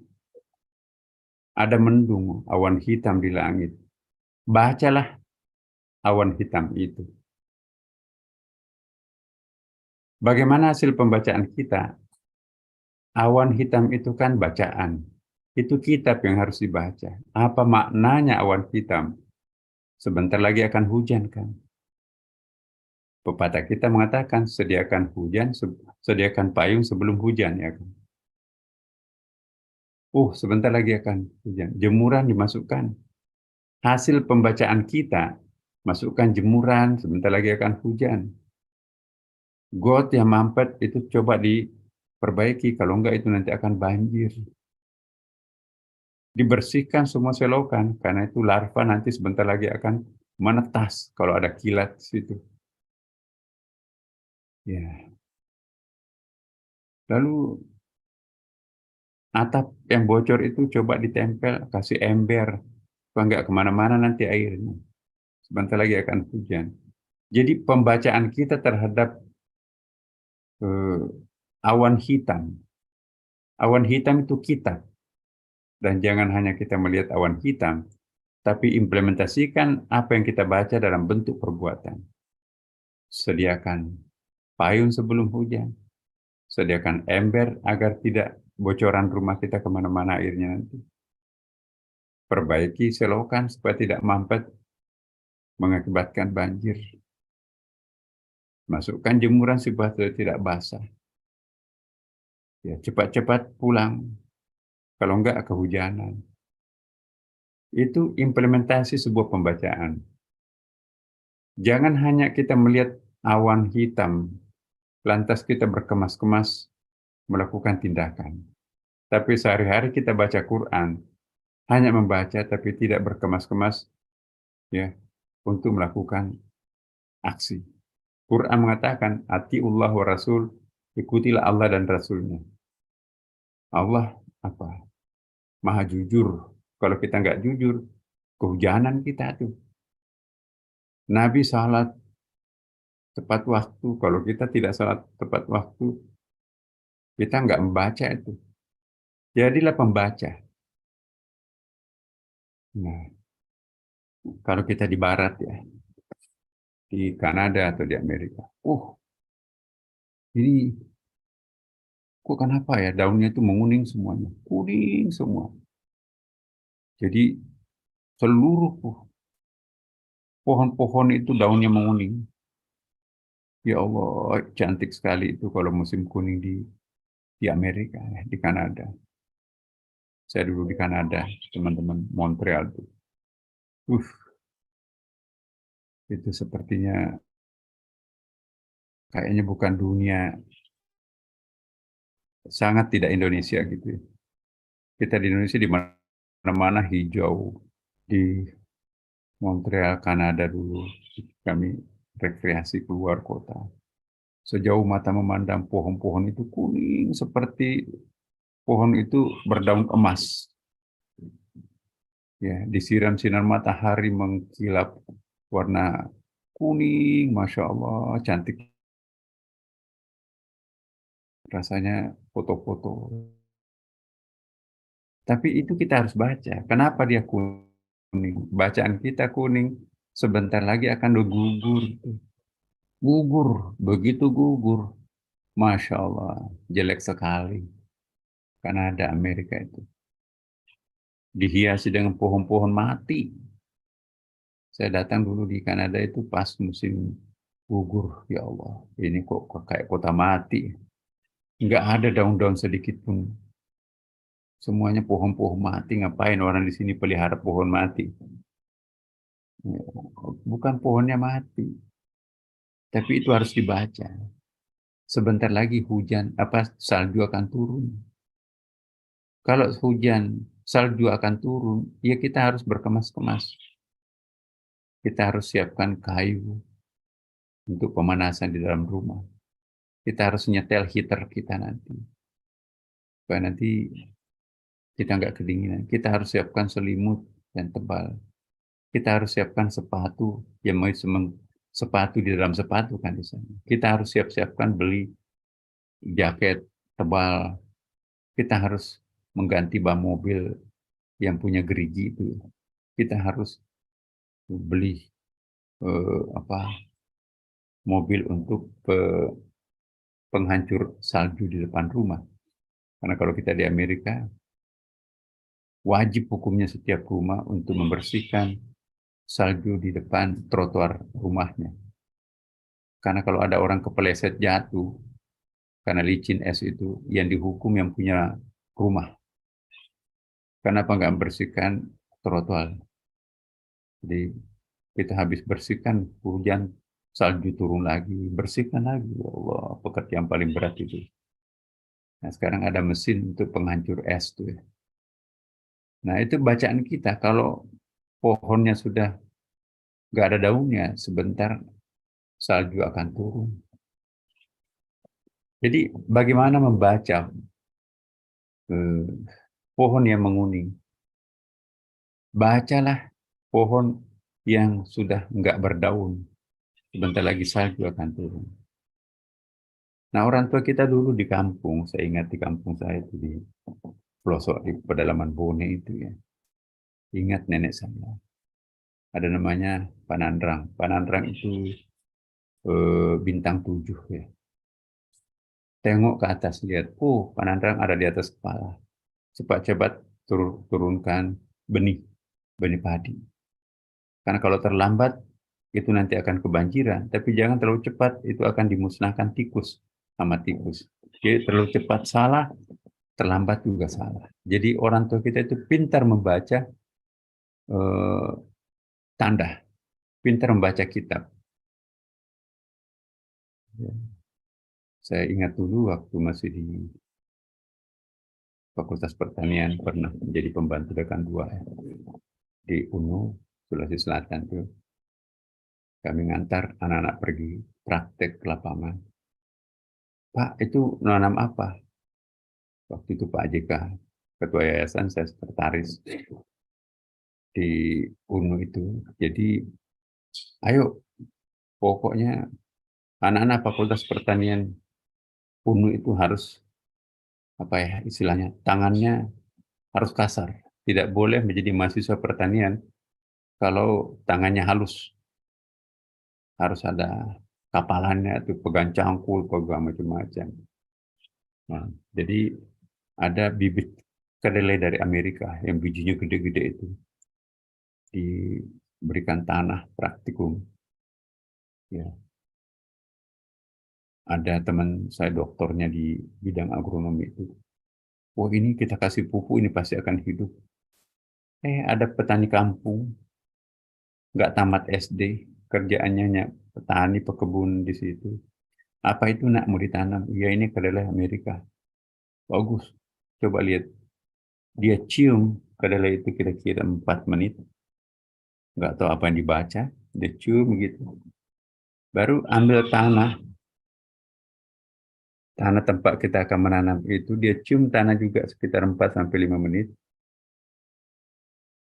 ada mendung, awan hitam di langit. Bacalah awan hitam itu. Bagaimana hasil pembacaan kita? Awan hitam itu kan bacaan. Itu kitab yang harus dibaca. Apa maknanya awan hitam? Sebentar lagi akan hujan kan? Pepatah kita mengatakan sediakan hujan, sediakan payung sebelum hujan ya kan? Sebentar lagi akan hujan. Jemuran dimasukkan. Hasil pembacaan kita, masukkan jemuran, sebentar lagi akan hujan. Got yang mampet itu coba diperbaiki, kalau enggak itu nanti akan banjir. Dibersihkan semua selokan, karena itu larva nanti sebentar lagi akan menetas kalau ada kilat di situ. Ya. Lalu atap yang bocor itu coba ditempel, kasih ember, supaya enggak kemana-mana nanti airnya. Sebentar lagi akan hujan. Jadi pembacaan kita terhadap awan hitam. Awan hitam itu kitab. Dan jangan hanya kita melihat awan hitam, tapi implementasikan apa yang kita baca dalam bentuk perbuatan. Sediakan payung sebelum hujan. Sediakan ember agar tidak bocoran rumah kita kemana-mana airnya nanti. Perbaiki selokan supaya tidak mampet mengakibatkan banjir. Masukkan jemuran supaya tidak basah. Ya, cepat-cepat pulang. Kalau enggak kehujanan. Itu implementasi sebuah pembacaan. Jangan hanya kita melihat awan hitam, lantas kita berkemas-kemas melakukan tindakan. Tapi sehari-hari kita baca Quran, hanya membaca tapi tidak berkemas-kemas ya untuk melakukan aksi. Quran mengatakan, atiullah wa rasul, ikutilah Allah dan Rasulnya. Allah apa? Maha jujur. Kalau kita nggak jujur, kehujanan kita tuh. Nabi salat tepat waktu. Kalau kita tidak salat tepat waktu, kita nggak membaca itu. Jadilah pembaca. Nah, kalau kita di Barat ya, di Kanada atau di Amerika, ini kok kenapa ya daunnya itu menguning semuanya, kuning semua. Jadi seluruh pohon-pohon itu daunnya menguning. Ya Allah, cantik sekali itu kalau musim kuning di Amerika, di Kanada. Saya dulu di Kanada, teman-teman, Montreal tuh. Itu sepertinya kayaknya bukan dunia, sangat tidak Indonesia gitu ya. Kita di Indonesia di mana-mana hijau. Di Montreal, Kanada dulu, kami rekreasi keluar kota. Sejauh mata memandang pohon-pohon itu kuning seperti pohon itu berdaun emas. Ya, disiram sinar matahari mengkilap warna kuning, Masya Allah, cantik. Rasanya foto-foto. Tapi itu kita harus baca. Kenapa dia kuning? Bacaan kita kuning, sebentar lagi akan gugur. Gugur, begitu gugur. Masya Allah, jelek sekali. Kanada, Amerika itu. Dihiasi dengan pohon-pohon mati. Saya datang dulu di Kanada itu pas musim gugur. Ya Allah, ini kok kayak kota mati. Nggak ada daun-daun sedikit pun. Semuanya pohon-pohon mati, ngapain orang di sini pelihara pohon mati? Ya, bukan pohonnya mati, tapi itu harus dibaca. Sebentar lagi salju akan turun. Kalau hujan, salju akan turun, ya kita harus berkemas-kemas. Kita harus siapkan kayu untuk pemanasan di dalam rumah. Kita harus nyetel heater kita nanti. Supaya nanti kita nggak kedinginan. Kita harus siapkan selimut yang tebal. Kita harus siapkan sepatu, yang mau sepatu di dalam sepatu kan di sana. Kita harus siapkan beli jaket tebal. Kita harus mengganti ban mobil yang punya gerigi itu. Kita harus beli mobil untuk penghancur salju di depan rumah. Karena kalau kita di Amerika, wajib hukumnya setiap rumah untuk membersihkan salju di depan trotoar rumahnya. Karena kalau ada orang kepeleset jatuh, karena licin es itu, yang dihukum yang punya rumah. Kenapa nggak membersihkan trotoar? Jadi kita habis bersihkan, hujan, salju turun lagi, bersihkan lagi. Ya Allah, pekerjaan paling berat itu. Nah, sekarang ada mesin untuk penghancur es tuh ya. Nah, itu bacaan kita. Kalau pohonnya sudah nggak ada daunnya, sebentar salju akan turun. Jadi bagaimana membaca pohon yang menguning? Bacalah pohon yang sudah nggak berdaun. Sebentar lagi salju akan turun. Nah, orang tua kita dulu di kampung, saya ingat di kampung saya itu di pelosok di pedalaman Bone itu ya. Ingat nenek saya. Ada namanya Panandrang. Panandrang itu bintang 7 ya. Tengok ke atas, lihat, Panandrang ada di atas kepala. Cepat-cepat turunkan benih padi. Karena kalau terlambat, itu nanti akan kebanjiran. Tapi jangan terlalu cepat, itu akan dimusnahkan tikus sama tikus. Jadi terlalu cepat salah, terlambat juga salah. Jadi orang tua kita itu pintar membaca tanda, pintar membaca kitab. Ya. Saya ingat dulu waktu masih di Fakultas Pertanian pernah menjadi pembantu dekan 2 ya. Di UNU, Sulawesi Selatan tuh. Kami ngantar anak-anak pergi praktek ke lapangan. Pak, itu nanam apa? Waktu itu Pak JK, Ketua Yayasan, saya sekretaris di UNU itu. Jadi, ayo, pokoknya anak-anak Fakultas Pertanian UNU itu harus, istilahnya, tangannya harus kasar. Tidak boleh menjadi mahasiswa pertanian kalau tangannya halus. Harus ada kapalannya, itu pegang cangkul, pegang macam-macam. Nah, jadi ada bibit kedelai dari Amerika yang bijinya gede-gede itu. Diberikan tanah praktikum. Ya. Ada teman saya doktornya di bidang agronomi itu. Ini kita kasih pupuk, ini pasti akan hidup. Ada petani kampung, nggak tamat SD, kerjaannya petani, pekebun di situ. Apa itu nak mau ditanam? Ya ini kedelai Amerika. Bagus. Coba lihat. Dia cium kedelai itu kira-kira 4 menit. Nggak tahu apa yang dibaca. Dia cium gitu. Baru ambil tanah tempat kita akan menanam itu, dia cium tanah juga sekitar 4-5 menit.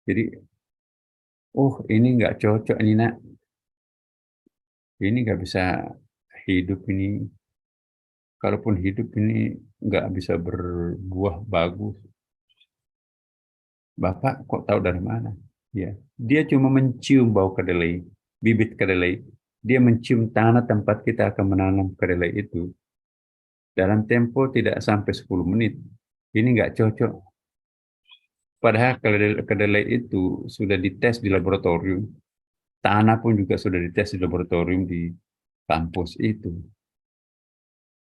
Jadi, ini nggak cocok ini nak. Ini nggak bisa hidup ini. Kalaupun hidup ini nggak bisa berbuah bagus. Bapak kok tahu dari mana? Ya, dia cuma mencium bau kedelai, bibit kedelai. Dia mencium tanah tempat kita akan menanam kedelai itu. Dalam tempo tidak sampai 10 menit. Ini nggak cocok. Padahal kedelai itu sudah dites di laboratorium. Tanah pun juga sudah dites di laboratorium di kampus itu.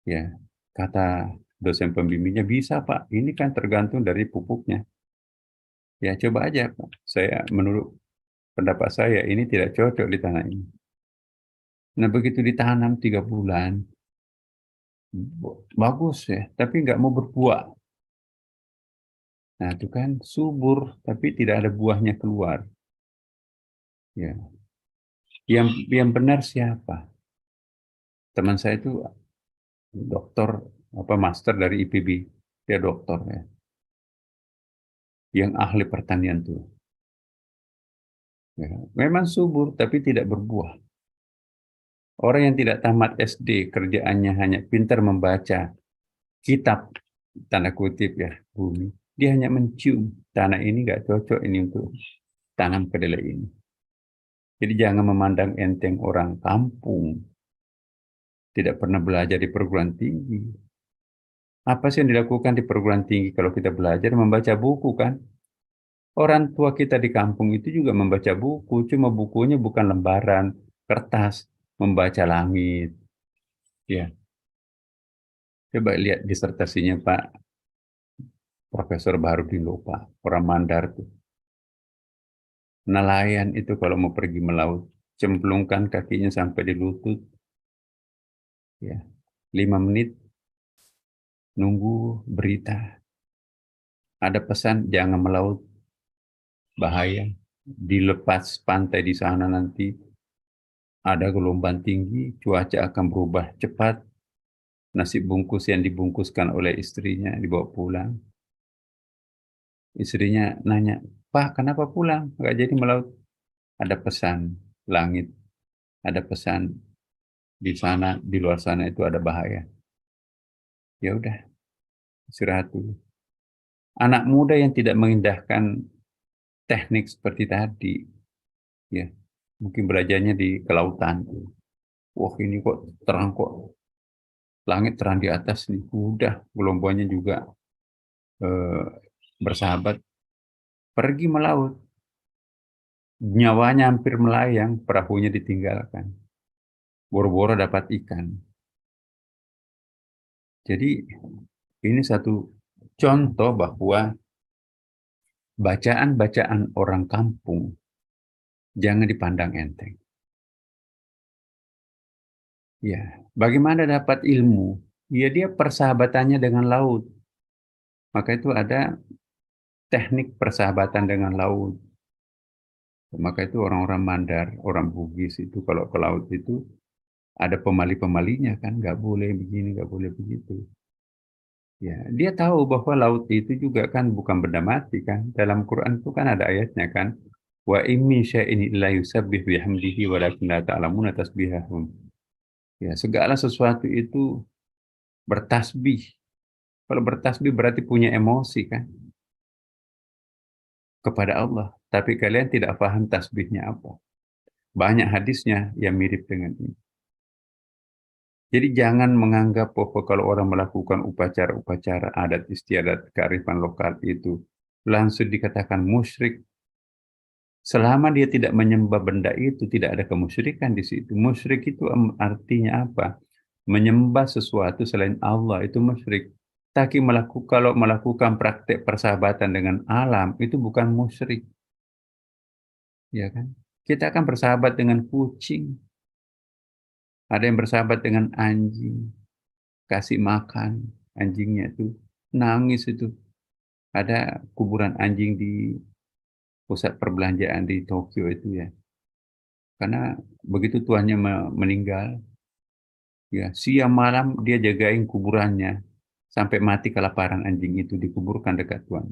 Ya, kata dosen pembimbingnya, bisa Pak, ini kan tergantung dari pupuknya. Ya coba aja Pak, menurut pendapat saya ini tidak cocok di tanah ini. Nah begitu ditanam 3 bulan, bagus ya, tapi nggak mau berbuah. Nah itu kan subur, tapi tidak ada buahnya keluar. Ya, yang benar siapa? Teman saya itu dokter, master dari IPB, dia dokter ya, yang ahli pertanian tuh. Ya, memang subur, tapi tidak berbuah. Orang yang tidak tamat SD, kerjaannya hanya pintar membaca kitab, tanda kutip ya, bumi. Dia hanya mencium, tanah ini nggak cocok ini untuk tanam kedelai ini. Jadi jangan memandang enteng orang kampung, tidak pernah belajar di perguruan tinggi. Apa sih yang dilakukan di perguruan tinggi kalau kita belajar? Membaca buku kan? Orang tua kita di kampung itu juga membaca buku, cuma bukunya bukan lembaran, kertas, membaca langit. Ya, coba lihat disertasinya Pak Profesor Baharudin Lopa, orang Mandar tuh. Nelayan itu kalau mau pergi melaut, cemplungkan kakinya sampai di lutut, ya, 5 menit, nunggu berita. Ada pesan, jangan melaut, bahaya. Dilepas pantai di sana nanti, ada gelombang tinggi, cuaca akan berubah cepat, nasi bungkus yang dibungkuskan oleh istrinya dibawa pulang. Istrinya nanya, Pak, kenapa pulang? Nggak jadi melaut. Ada pesan langit, ada pesan di sana, di luar sana itu ada bahaya. Ya udah, istirahat dulu. Anak muda yang tidak mengindahkan teknik seperti tadi, ya mungkin belajarnya di kelautan. Wah ini kok terang kok, langit terang di atas nih. Udah, gelombangnya juga eh, bersahabat. Pergi melaut, nyawanya hampir melayang, perahunya ditinggalkan. Boro-boro dapat ikan. Jadi ini satu contoh bahwa bacaan-bacaan orang kampung jangan dipandang enteng. Ya, bagaimana dapat ilmu? Ya dia persahabatannya dengan laut. Maka itu ada teknik persahabatan dengan laut. Maka itu orang-orang Mandar, orang Bugis itu kalau ke laut itu ada pemali-pemalinya kan, nggak boleh begini, nggak boleh begitu. Ya, dia tahu bahwa laut itu juga kan bukan benda mati kan. Dalam Quran itu kan ada ayatnya kan, wa in min syai'in illa yusabbih bihamdihi walakin la ta'lamuna tasbihahum. Ya, segala sesuatu itu bertasbih. Kalau bertasbih berarti punya emosi kan kepada Allah. Tapi kalian tidak paham tasbihnya apa. Banyak hadisnya yang mirip dengan ini. Jadi jangan menganggap bahwa kalau orang melakukan upacara-upacara adat istiadat kearifan lokal itu langsung dikatakan musyrik. Selama dia tidak menyembah benda itu, tidak ada kemusyrikan di situ. Musyrik itu artinya apa? Menyembah sesuatu selain Allah itu musyrik. Tapi kalau melakukan praktek persahabatan dengan alam itu bukan musyrik, ya kan? Kita akan bersahabat dengan kucing, ada yang bersahabat dengan anjing, kasih makan anjingnya itu, nangis itu. Ada kuburan anjing di pusat perbelanjaan di Tokyo itu ya, karena begitu tuannya meninggal, ya siang malam dia jagain kuburannya sampai mati kelaparan anjing itu dikuburkan dekat tuan.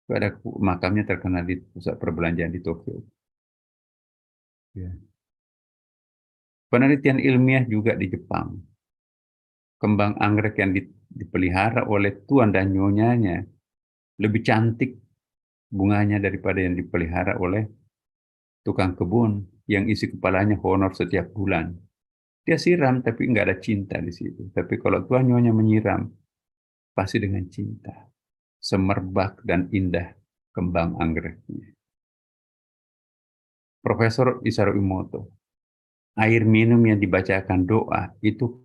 Itu ada makamnya terkenal di pusat perbelanjaan di Tokyo. Ya. Penelitian ilmiah juga di Jepang. Kembang anggrek yang dipelihara oleh tuan dan nyonyanya lebih cantik bunganya daripada yang dipelihara oleh tukang kebun yang isi kepalanya honor setiap bulan. Dia siram tapi nggak ada cinta di situ. Tapi kalau tuan nyonya menyiram, pasti dengan cinta. Semerbak dan indah kembang anggreknya. Profesor Isaru Imoto, air minum yang dibacakan doa itu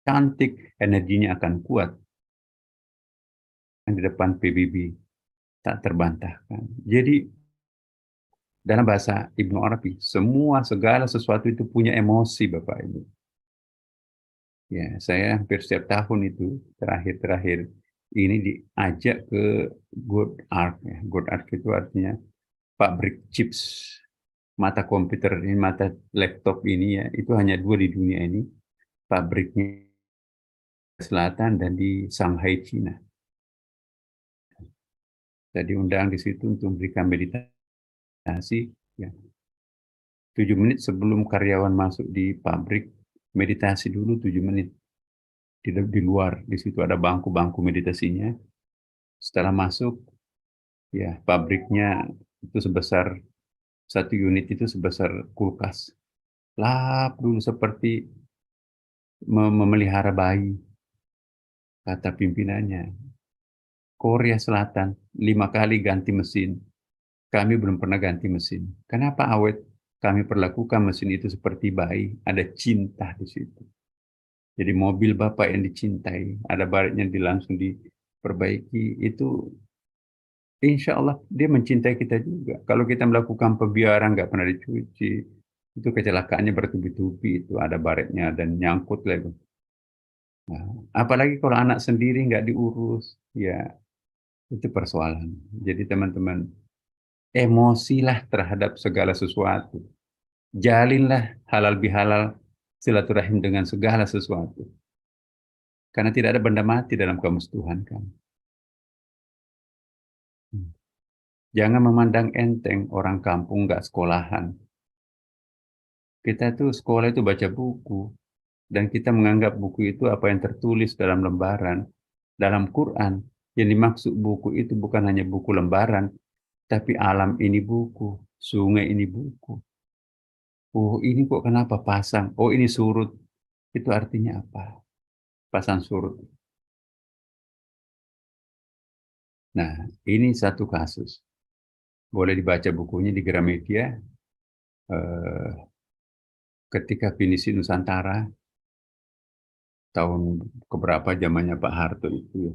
cantik, energinya akan kuat. di depan PBB tak terbantahkan. Jadi dalam bahasa Ibnu Arabi, segala sesuatu itu punya emosi, Bapak Ibu. Ya, saya hampir setiap tahun itu terakhir-terakhir ini diajak ke Good Art. Ya. Good Art itu artinya pabrik chips mata komputer ini, mata laptop ini ya, itu hanya 2 di dunia ini, pabriknya Selatan dan di Shanghai, Cina. Saya diundang di situ untuk memberikan meditasi. Ya. 7 menit sebelum karyawan masuk di pabrik, meditasi dulu 7 menit. Di luar, di situ ada bangku-bangku meditasinya. Setelah masuk, ya pabriknya itu sebesar, satu unit itu sebesar kulkas. Lap dulu seperti memelihara bayi, kata pimpinannya. Korea Selatan 5 kali ganti mesin. Kami belum pernah ganti mesin. Kenapa awet? Kami perlakukan mesin itu seperti bayi. Ada cinta di situ. Jadi mobil Bapak yang dicintai, ada baretnya langsung diperbaiki, itu insya Allah dia mencintai kita juga. Kalau kita melakukan pembiaran nggak pernah dicuci, itu kecelakaannya bertubi-tubi, itu ada baretnya dan nyangkut lagi. Nah, apalagi kalau anak sendiri nggak diurus, ya itu persoalan. Jadi teman-teman, emosilah terhadap segala sesuatu. Jalinlah halal bihalal silaturahim dengan segala sesuatu. Karena tidak ada benda mati dalam kamus Tuhan kan. Jangan memandang enteng orang kampung nggak sekolahan. Kita tuh sekolah itu baca buku. Dan kita menganggap buku itu apa yang tertulis dalam lembaran. Dalam Quran, yang dimaksud buku itu bukan hanya buku lembaran, tapi alam ini buku, sungai ini buku. Oh ini kok kenapa pasang? Oh ini surut. Itu artinya apa? Pasang surut. Nah, ini satu kasus. Boleh dibaca bukunya di Gramedia. Ketika Pinisi Nusantara, tahun keberapa zamannya Pak Harto itu ya,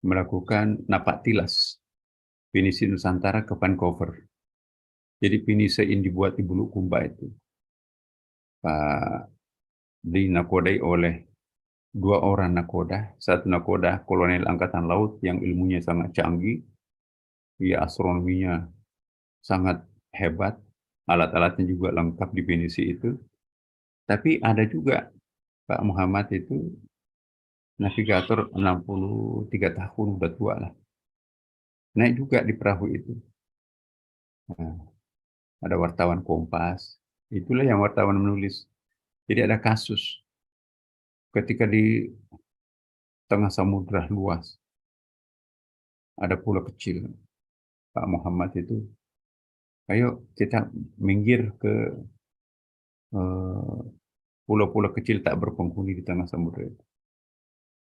melakukan napak tilas Pinisi Nusantara ke Vancouver. Jadi Pinisi ini dibuat di Bulukumba itu. Pak dinakodai oleh 2 orang nakoda. Satu nakoda kolonel Angkatan Laut yang ilmunya sangat canggih, dia astronominya sangat hebat, alat-alatnya juga lengkap di Pinisi itu. Tapi ada juga Pak Muhammad itu navigator 63 tahun, udah tua lah. Naik juga di perahu itu. Nah, ada wartawan Kompas. Itulah yang wartawan menulis. Jadi ada kasus ketika di tengah samudra luas, ada pulau kecil. Pak Muhammad itu, ayo kita minggir ke eh, pulau-pulau kecil tak berpenghuni di tengah samudra itu.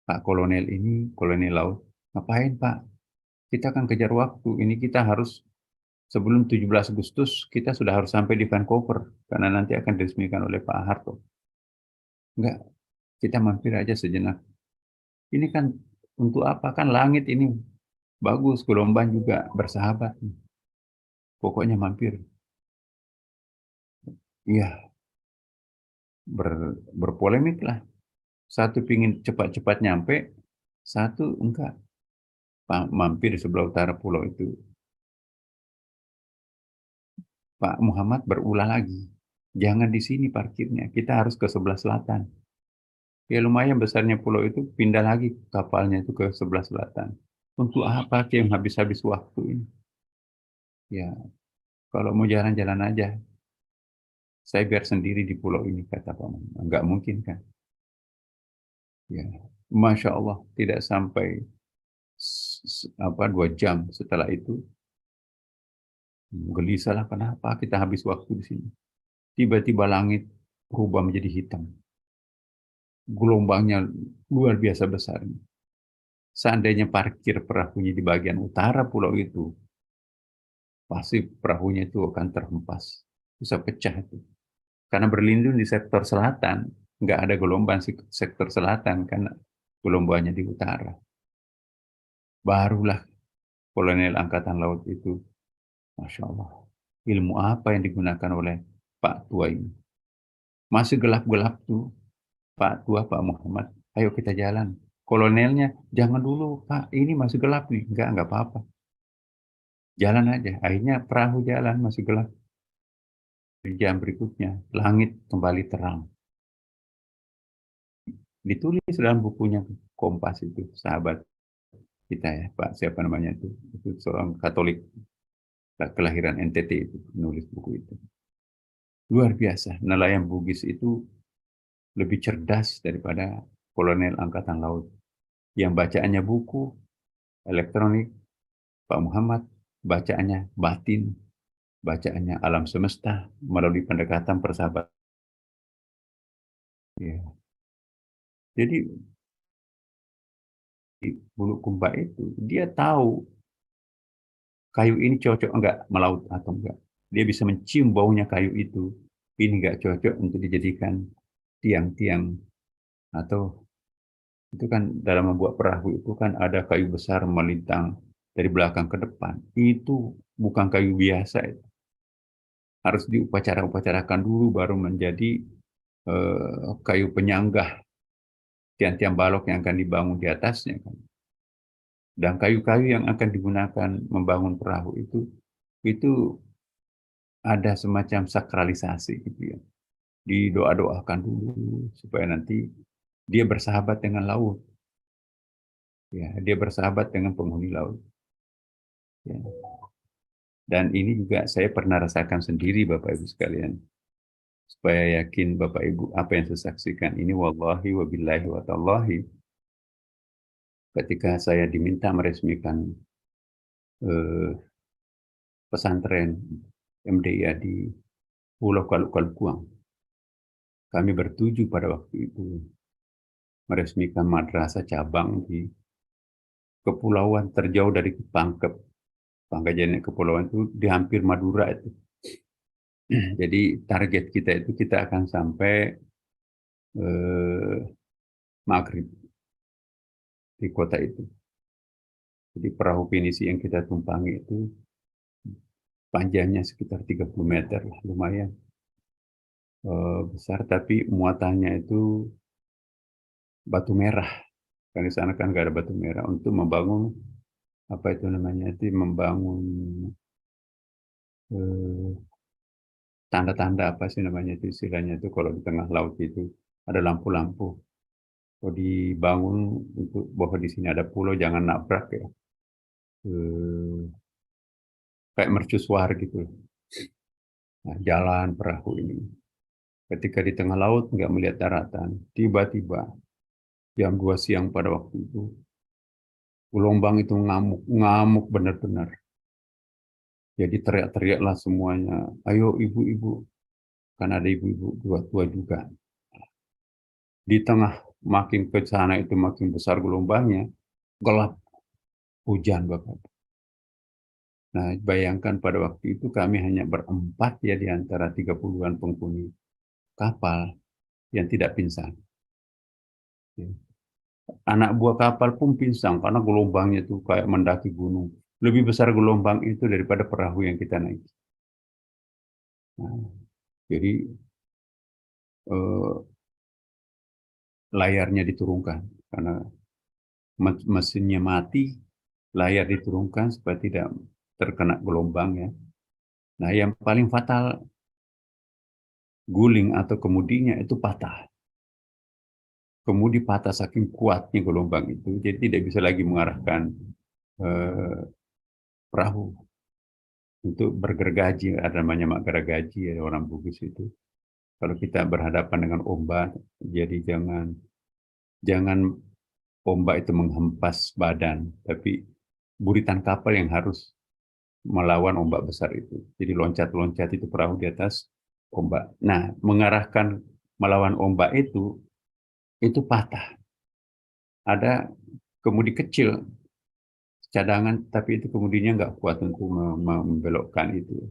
Pak Kolonel ini, Kolonel Laut, ngapain Pak? Kita kan kejar waktu. Ini kita harus sebelum 17 Agustus kita sudah harus sampai di Vancouver karena nanti akan diresmikan oleh Pak Harto. Enggak, kita mampir aja sejenak. Ini kan untuk apa? Kan langit ini bagus, gelombang juga bersahabat. Pokoknya mampir. Iya, berpolemik lah. Satu pingin cepat-cepat nyampe, satu enggak. Mampir di sebelah utara pulau itu. Pak Muhammad berulah lagi. Jangan di sini parkirnya, kita harus ke sebelah selatan. Ya lumayan besarnya pulau itu, pindah lagi kapalnya itu ke sebelah selatan. Untuk apa yang habis-habis waktu ini? Ya, kalau mau jalan-jalan aja, saya biar sendiri di pulau ini, kata Pak Muhammad. Enggak mungkin kan? Ya, Masya Allah, tidak sampai 2 jam setelah itu, gelisah lah kenapa kita habis waktu di sini. Tiba-tiba langit berubah menjadi hitam. Gelombangnya luar biasa besar. Seandainya parkir perahunya di bagian utara pulau itu, pasti perahunya itu akan terhempas, bisa pecah itu. Karena berlindung di sektor selatan, nggak ada gelombang sektor selatan karena gelombangnya di utara. Barulah kolonel Angkatan Laut itu, Masya Allah, ilmu apa yang digunakan oleh Pak Tua ini. Masih gelap-gelap tuh, Pak Tua, Pak Muhammad, ayo kita jalan. Kolonelnya, jangan dulu Pak, ini masih gelap nih. Enggak apa-apa. Jalan aja. Akhirnya perahu jalan, masih gelap. Di jam berikutnya, langit kembali terang. Ditulis dalam bukunya Kompas itu, sahabat kita ya, Pak siapa namanya itu seorang Katolik kelahiran NTT itu, menulis buku itu. Luar biasa, nelayan Bugis itu lebih cerdas daripada kolonel Angkatan Laut. Yang bacaannya buku, elektronik, Pak Muhammad, bacaannya batin, bacaannya alam semesta melalui pendekatan persahabatan. Ya. Jadi di Bulukumba itu dia tahu kayu ini cocok enggak melaut atau enggak. Dia bisa mencium baunya kayu itu. Ini enggak cocok untuk dijadikan tiang-tiang atau itu kan dalam membuat perahu itu kan ada kayu besar melintang dari belakang ke depan. Itu bukan kayu biasa. Harus diupacara-upacarakan dulu baru menjadi kayu penyanggah tiang-tiang balok yang akan dibangun di atasnya. Dan kayu-kayu yang akan digunakan membangun perahu itu ada semacam sakralisasi gitu ya. Didoa-doakan dulu supaya nanti dia bersahabat dengan laut. Ya, dia bersahabat dengan penghuni laut. Ya. Dan ini juga saya pernah rasakan sendiri Bapak Ibu sekalian. Supaya yakin Bapak Ibu apa yang saya saksikan ini wallahi wabillahi wa tallahi. Ketika saya diminta meresmikan eh, pesantren MDIA di Pulau Kalukuang. Kami bertuju pada waktu itu meresmikan madrasah cabang di kepulauan terjauh dari Pangkep. Pangkajannya kepulauan itu di hampir Madura itu. Jadi target kita itu kita akan sampai maghrib di kota itu. Jadi perahu pinisi yang kita tumpangi itu panjangnya sekitar 30 meter, lumayan besar, tapi muatannya itu batu merah. Karena di sana kan nggak ada batu merah untuk membangun apa itu namanya itu membangun tanda-tanda apa sih namanya itu istilahnya itu kalau di tengah laut itu ada lampu-lampu. Kalau dibangun untuk bahwa di sini ada pulau jangan nabrak ya. Kayak mercusuar gitu. Nah, jalan perahu ini. Ketika di tengah laut nggak melihat daratan, tiba-tiba jam 2 siang pada waktu itu gelombang itu ngamuk benar-benar. Jadi teriak-teriaklah semuanya, ayo ibu-ibu, kan ada ibu-ibu tua-tua juga. Di tengah makin ke sana itu makin besar gelombangnya, gelap, hujan Bapak. Nah, bayangkan pada waktu itu kami hanya berempat ya di antara 30-an penghuni kapal yang tidak pingsan. Anak buah kapal pun pingsan karena gelombangnya itu kayak mendaki gunung. Lebih besar gelombang itu daripada perahu yang kita naiki. Nah, jadi layarnya diturunkan karena mesinnya mati, layar diturunkan supaya tidak terkena gelombang ya. Nah, yang paling fatal guling atau kemudinya itu patah. Kemudi patah saking kuatnya gelombang itu, jadi tidak bisa lagi mengarahkan eh, perahu untuk bergergaji. Ada namanya mak gergaji ya, orang Bugis itu. Kalau kita berhadapan dengan ombak, jadi jangan ombak itu menghempas badan, tapi buritan kapal yang harus melawan ombak besar itu. Jadi loncat-loncat itu perahu di atas ombak. Nah, mengarahkan melawan ombak itu patah. Ada kemudi kecil cadangan, tapi itu kemudiannya nggak kuat untuk membelokkan itu.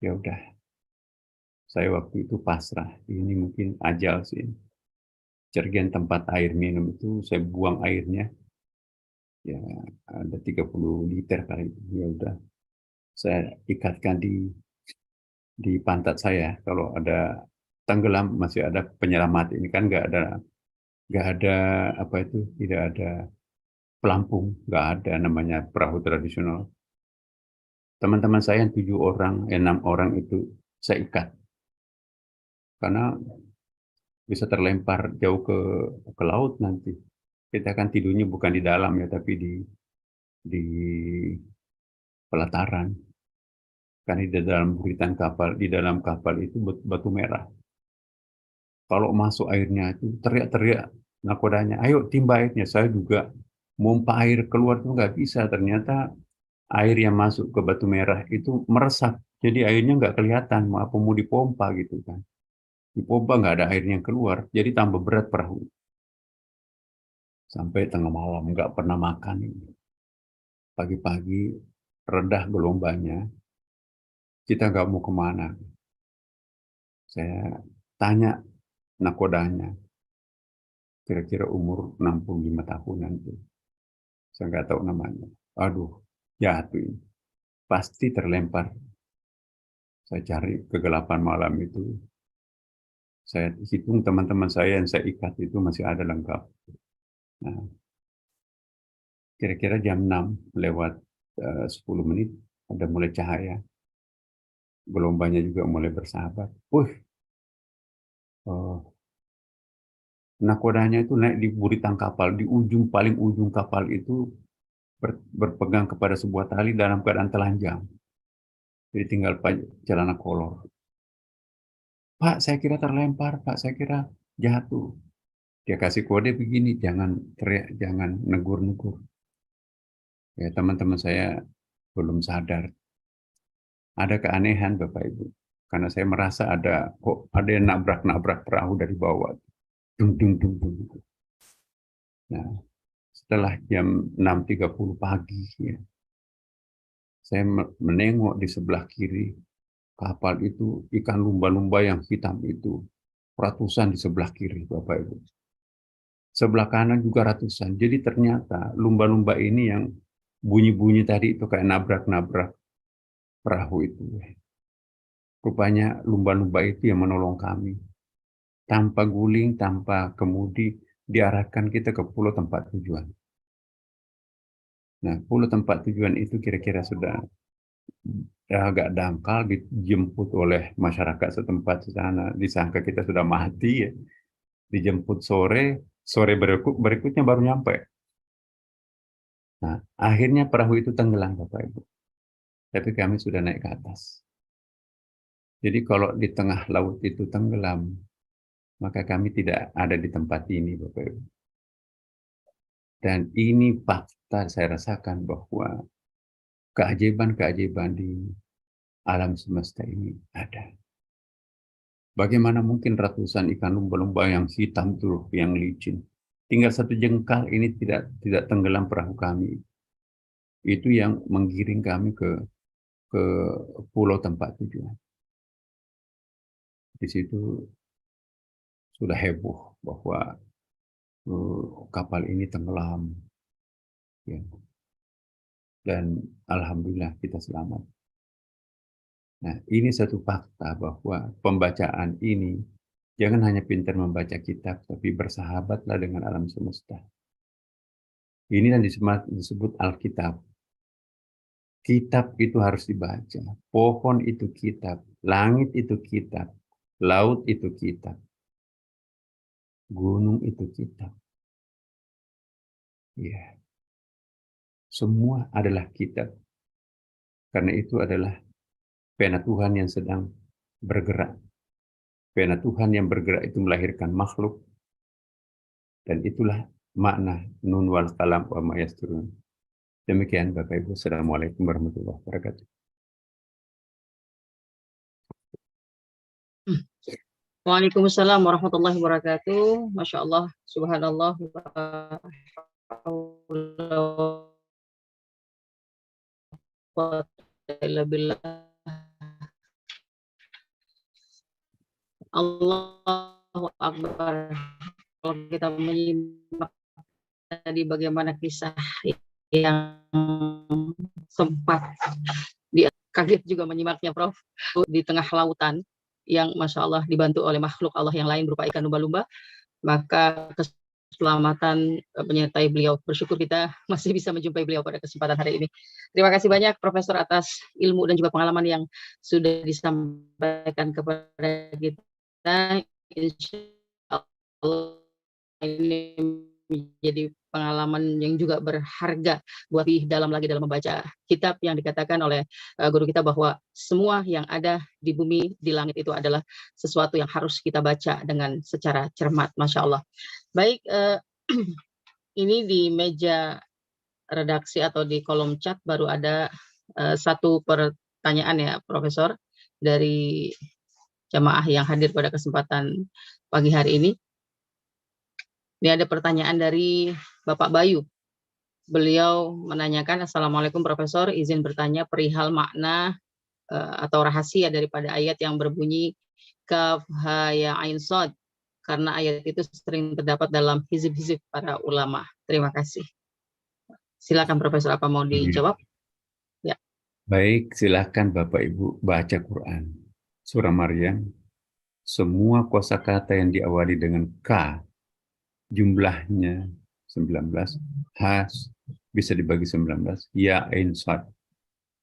Ya udah, saya waktu itu pasrah. Ini mungkin ajal sih. Cergian tempat air minum itu saya buang airnya. ya ada 30 liter kali. Ya udah, saya ikatkan di pantat saya. Kalau ada tenggelam masih ada penyelamat. Ini kan nggak ada apa itu, tidak ada pelampung, nggak ada namanya perahu tradisional. Teman-teman saya yang 7 orang, 6 orang itu saya ikat karena bisa terlempar jauh ke laut nanti. Kita kan tidurnya bukan di dalam ya, tapi di pelataran. Karena di dalam buritan kapal, di dalam kapal itu batu merah. Kalau masuk airnya itu teriak-teriak nakodanya, ayo timba airnya. Saya juga mompa air keluar itu nggak bisa. Ternyata air yang masuk ke batu merah itu meresap. Jadi airnya nggak kelihatan, mau dipompa gitu kan. Dipompa nggak ada air yang keluar, jadi tambah berat perahu. Sampai tengah malam, nggak pernah makan. Pagi-pagi redah gelombangnya, kita nggak mau kemana. Saya tanya nakodanya, kira-kira umur 65 tahunan tuh. Saya nggak tahu namanya. Aduh, jatuh ini. Pasti terlempar. Saya cari kegelapan malam itu. Saya hitung teman-teman saya yang saya ikat itu masih ada lengkap. Nah, kira-kira jam 6 lewat 10 menit ada mulai cahaya. Gelombangnya juga mulai bersahabat. Oh, nakodanya itu naik di buritan kapal, di ujung paling ujung kapal itu berpegang kepada sebuah tali dalam keadaan telanjang. Jadi tinggal celana kolor. Pak, saya kira terlempar, Pak, saya kira jatuh. Dia kasih kode begini, jangan teriak, jangan negur-negur. Ya, teman-teman saya belum sadar. Ada keanehan, Bapak Ibu. Karena saya merasa kok ada yang nabrak-nabrak perahu dari bawah. Dung, dung, dung, dung. Nah, setelah jam 6.30 pagi, ya, saya menengok di sebelah kiri kapal itu, ikan lumba-lumba yang hitam itu ratusan di sebelah kiri, Bapak Ibu. Sebelah kanan juga ratusan. Jadi ternyata lumba-lumba ini yang bunyi-bunyi tadi itu kayak nabrak-nabrak perahu itu. Rupanya lumba-lumba itu yang menolong kami. Tanpa guling, tanpa kemudi, diarahkan kita ke pulau tempat tujuan. Nah, pulau tempat tujuan itu kira-kira sudah agak dangkal, dijemput oleh masyarakat setempat di sana. Disangka kita sudah mati ya. Dijemput sore, sore berikutnya baru nyampe. Nah, akhirnya perahu itu tenggelam, Bapak Ibu. Tapi kami sudah naik ke atas. Jadi kalau di tengah laut itu tenggelam, maka kami tidak ada di tempat ini, Bapak Ibu. Dan ini fakta saya rasakan bahwa keajaiban-keajaiban di alam semesta ini ada. Bagaimana mungkin ratusan ikan lumba-lumba yang hitam tuh, yang licin, tinggal satu jengkal ini tidak tenggelam perahu kami. Itu yang menggiring kami ke pulau tempat tujuan. Di situ sudah heboh bahwa kapal ini tenggelam, ya. Dan alhamdulillah kita selamat. Nah, ini satu fakta bahwa pembacaan ini jangan hanya pintar membaca kitab, tapi bersahabatlah dengan alam semesta. Ini yang disebut Alkitab. Kitab itu harus dibaca. Pohon itu kitab, langit itu kitab, laut itu kitab, gunung itu kitab. Ya, semua adalah kitab. Karena itu adalah pena Tuhan yang sedang bergerak. Pena Tuhan yang bergerak itu melahirkan makhluk. Dan itulah makna nun wal kalam wa ma yasturun. Demikian Bapak Ibu. Assalamualaikum warahmatullahi wabarakatuh. Waalaikumsalam warahmatullahi wabarakatuh. Masya Allah, subhanallah, wa haula wa quwwata illa billah. Allahu Akbar. Kalau kita menyimak tadi bagaimana kisah yang sempat kaget juga menyimaknya Prof. Di tengah lautan yang Masya Allah dibantu oleh makhluk Allah yang lain berupa ikan lumba-lumba, maka keselamatan menyertai beliau. Bersyukur kita masih bisa menjumpai beliau pada kesempatan hari ini. Terima kasih banyak Profesor atas ilmu dan juga pengalaman yang sudah disampaikan kepada kita. Insya Allah ini menjadi pengalaman yang juga berharga buat lebih dalam lagi dalam membaca kitab yang dikatakan oleh guru kita bahwa semua yang ada di bumi, di langit itu adalah sesuatu yang harus kita baca dengan secara cermat. Masya Allah. Baik, ini di meja redaksi atau di kolom chat baru ada satu pertanyaan ya Profesor dari jamaah yang hadir pada kesempatan pagi hari ini. Ini ada pertanyaan dari Bapak Bayu. Beliau menanyakan, Assalamualaikum Profesor, izin bertanya perihal makna atau rahasia daripada ayat yang berbunyi Kaf Ha Ya Ain Shad, karena ayat itu sering terdapat dalam hizib-hizib para ulama. Terima kasih. Silakan Profesor, apa mau dijawab? Ya. Baik, silakan Bapak Ibu baca Quran. Surah Maryam, semua kosakata yang diawali dengan K, jumlahnya 19, has bisa dibagi 19, ya ain sad.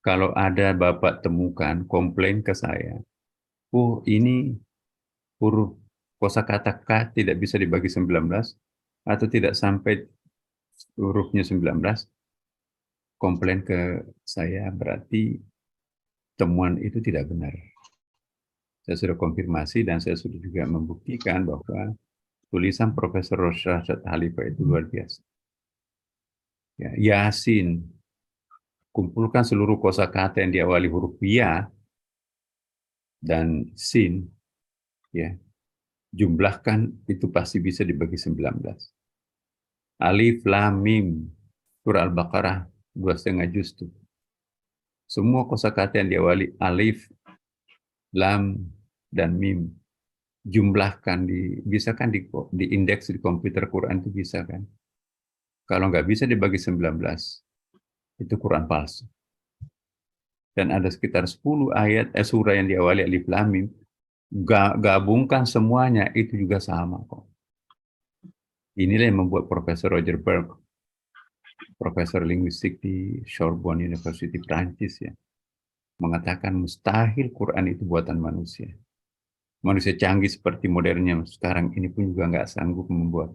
Kalau ada Bapak temukan, komplain ke saya, oh ini huruf kosakata K tidak bisa dibagi 19, atau tidak sampai hurufnya 19, komplain ke saya berarti temuan itu tidak benar. Saya sudah konfirmasi dan saya sudah juga membuktikan bahwa tulisan Profesor Rosyad Khalifah itu luar biasa. Ya, Yasin, kumpulkan seluruh kosakata yang diawali huruf ya dan sin, ya, jumlahkan itu pasti bisa dibagi 19. Alif, Lam, Mim, surah Al-Baqarah 2,5 juz tuh. Semua kosakata yang diawali alif, lam, dan mim, jumlahkan bisa kan di indeks di komputer Quran itu bisa kan. Kalau nggak bisa dibagi 19, itu Quran palsu. Dan ada sekitar 10 ayat surah yang diawali alif lam mim, gabungkan semuanya itu juga sama kok. Inilah yang membuat Profesor Roger Berg, profesor linguistik di Sorbonne University Prancis ya, mengatakan mustahil Quran itu buatan manusia. Manusia canggih seperti modernnya sekarang ini pun juga nggak sanggup membuat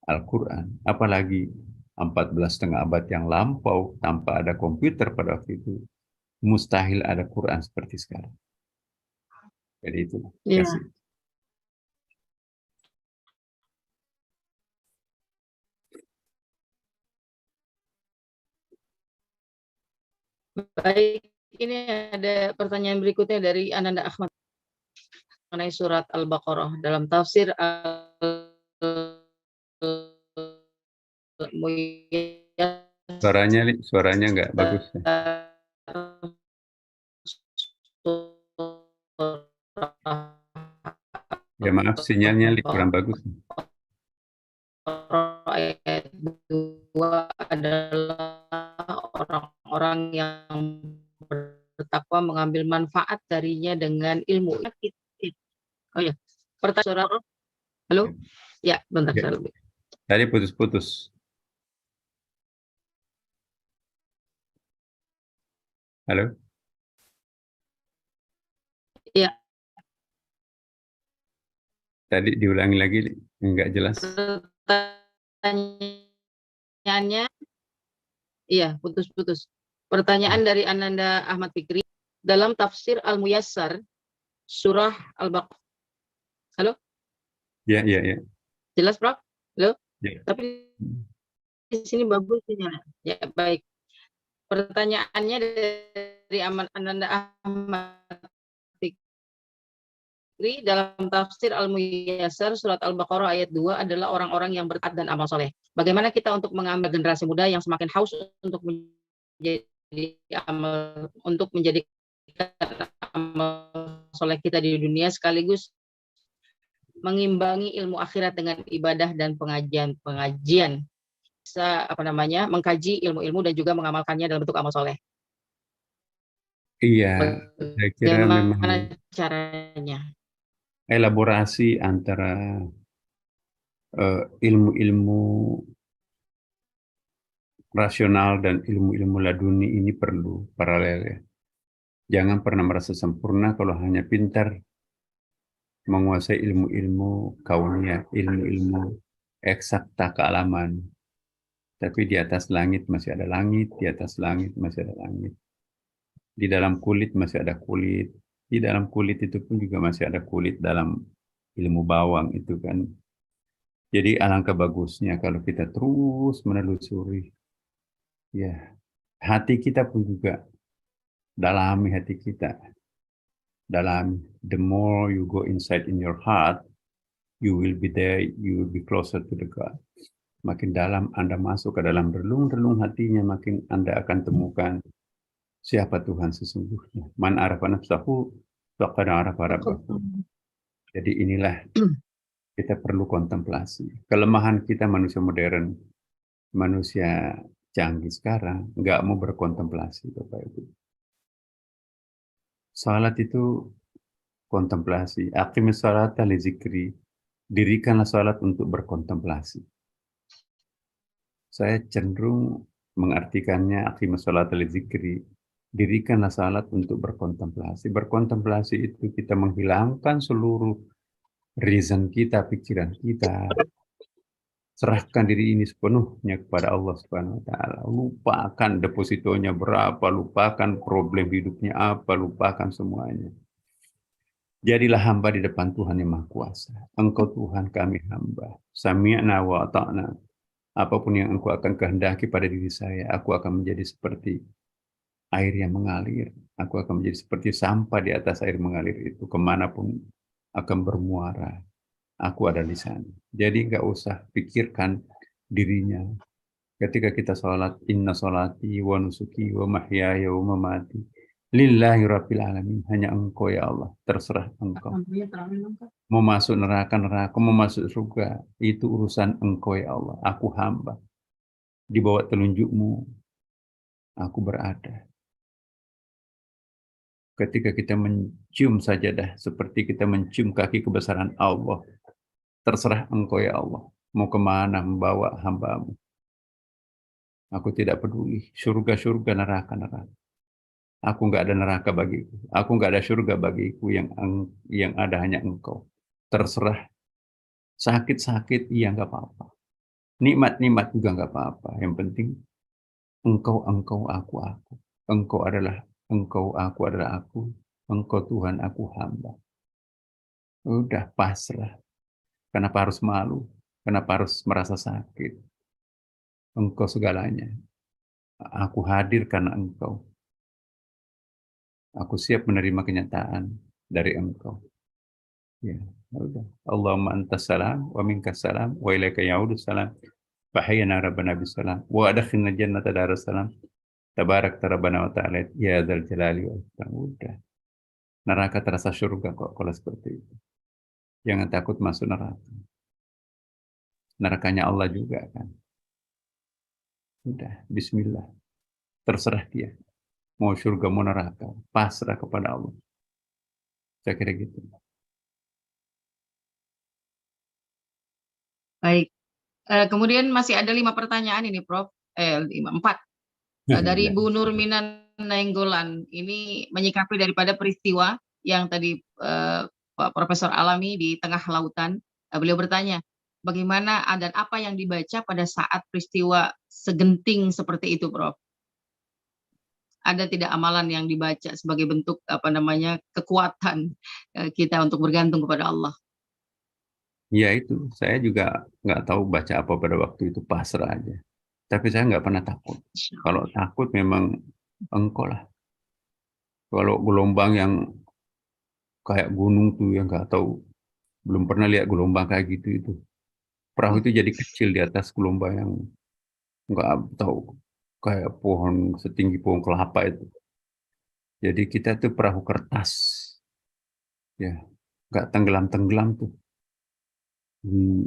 Al-Quran, apalagi 14,5 abad yang lampau tanpa ada komputer pada waktu itu, mustahil ada Quran seperti sekarang. Jadi itu. Ya. Kasih. Baik, ini ada pertanyaan berikutnya dari Ananda Ahmad mengenai surat Al-Baqarah dalam tafsir Suaranya nggak bagus. Ya maaf, sinyalnya kurang bagus. Ayat 2 adalah orang-orang yang bertakwa mengambil manfaat darinya dengan ilmu. Oh ya, pertanyaan. Halo? Ya, bentar. Ya. Tadi putus-putus. Halo? Iya. Tadi diulangi lagi, enggak jelas. Pertanyaannya, iya, putus-putus. Pertanyaan dari Ananda Ahmad Fikri, dalam tafsir Al-Muyassar, surah Al-Baqarah. Halo? Ya. Jelas, Prof? Halo? Ya. Tapi di sini bagus sinyalnya. Ya, baik. Pertanyaannya dari Ananda Ahmad Fikri, dalam tafsir Al-Muyassar surat Al-Baqarah ayat 2 adalah orang-orang yang bertaat dan amal soleh. Bagaimana kita untuk mengambil generasi muda yang semakin haus untuk menjadikan amal soleh kita di dunia, sekaligus mengimbangi ilmu akhirat dengan ibadah dan pengajian. bisa mengkaji ilmu-ilmu dan juga mengamalkannya dalam bentuk amal soleh. Iya, saya kira memang Bagaimana caranya? elaborasi antara ilmu-ilmu rasional dan ilmu-ilmu laduni ini perlu paralel ya. Jangan pernah merasa sempurna kalau hanya pintar menguasai ilmu-ilmu kauniyah, ilmu-ilmu eksakta kealaman. Tapi di atas langit masih ada langit, di atas langit masih ada langit. Di dalam kulit masih ada kulit. Di dalam kulit itu pun juga masih ada kulit dalam ilmu bawang itu kan. Jadi alangkah bagusnya kalau kita terus menelusuri. Ya, hati kita pun juga dalami hati kita. The more you go inside in your heart, you will be there, you will be closer to the God. Makin dalam Anda masuk ke dalam relung-relung hatinya, makin Anda akan temukan siapa Tuhan sesungguhnya. Man arafa nafsahu, faqad arafa rabbahu. Jadi inilah kita perlu kontemplasi. Kelemahan kita manusia modern, manusia canggih sekarang, nggak mau berkontemplasi, Bapak Ibu. Salat itu kontemplasi. Aqimis salata li zikri. Dirikanlah salat untuk berkontemplasi. Saya cenderung mengartikannya aqimis salata li zikri. Dirikanlah salat untuk berkontemplasi. Berkontemplasi itu kita menghilangkan seluruh reason kita, pikiran kita. Serahkan diri ini sepenuhnya kepada Allah Subhanahu wa taala. Lupakan depositonya berapa, lupakan problem hidupnya apa, lupakan semuanya. Jadilah hamba di depan Tuhan yang Maha Kuasa. Engkau Tuhan, kami hamba. Sami'na wa ata'na. Apapun yang Engkau akan kehendaki pada diri saya, aku akan menjadi seperti air yang mengalir. Aku akan menjadi seperti sampah di atas air mengalir itu. Kemanapun akan bermuara, aku ada di sana. Jadi nggak usah pikirkan dirinya. Ketika kita sholat, inna sholati wa nusuki wa mahyaya wa mamati lillahi rabbil alamin. Hanya Engkau ya Allah, terserah Engkau. Mau masuk neraka, mau masuk surga, itu urusan Engkau ya Allah. Aku hamba. Di bawah telunjukmu, aku berada. Ketika kita mencium sajadah, seperti kita mencium kaki kebesaran Allah, terserah Engkau ya Allah. Mau kemana membawa hambamu. Aku tidak peduli. Surga-surga, neraka-neraka. Aku nggak ada neraka bagiku. Aku nggak ada surga bagiku, yang ada hanya Engkau. Terserah. Sakit-sakit, iya nggak apa-apa. Nikmat-nikmat juga nggak apa-apa. Yang penting Engkau, aku. Engkau, aku adalah aku. Engkau Tuhan, aku hamba. Udah pasrah. Kenapa harus malu? Kenapa harus merasa sakit? Engkau segalanya. Aku hadir karena Engkau. Aku siap menerima kenyataan dari Engkau. Ya, udah. Allahumma antas salam wa minkas salam wa ilaika ya'udus salam. Fahayyana rabbana bisalam wa adkhilna jannata darussalam. Tabarak rabbana wa ta'ala ya dzal jalali wal ikram. Udah. Neraka terasa surga kok kalau seperti itu. Jangan takut masuk neraka. Nerakanya Allah juga kan. Udah, bismillah. Terserah dia. Mau surga, mau neraka. Pasrah kepada Allah. Saya kira gitu. Baik. Kemudian masih ada 5 pertanyaan ini, Prof. 4. Dari Bu Nurminan Nainggolan. Ini menyikapi daripada peristiwa yang tadi Pak Profesor alami di tengah lautan. Beliau bertanya, bagaimana dan apa yang dibaca pada saat peristiwa segenting seperti itu, Prof? Ada tidak amalan yang dibaca sebagai bentuk kekuatan kita untuk bergantung kepada Allah? Ya itu, saya juga nggak tahu baca apa pada waktu itu, pasrah aja. Tapi saya nggak pernah takut. Kalau takut memang Engkau lah. Kalau gelombang yang kayak gunung tuh yang nggak tahu, belum pernah lihat gelombang kayak gitu itu. Perahu itu jadi kecil di atas gelombang yang nggak tahu, kayak pohon setinggi pohon kelapa itu. Jadi kita tuh perahu kertas, ya nggak tenggelam tuh. Hmm,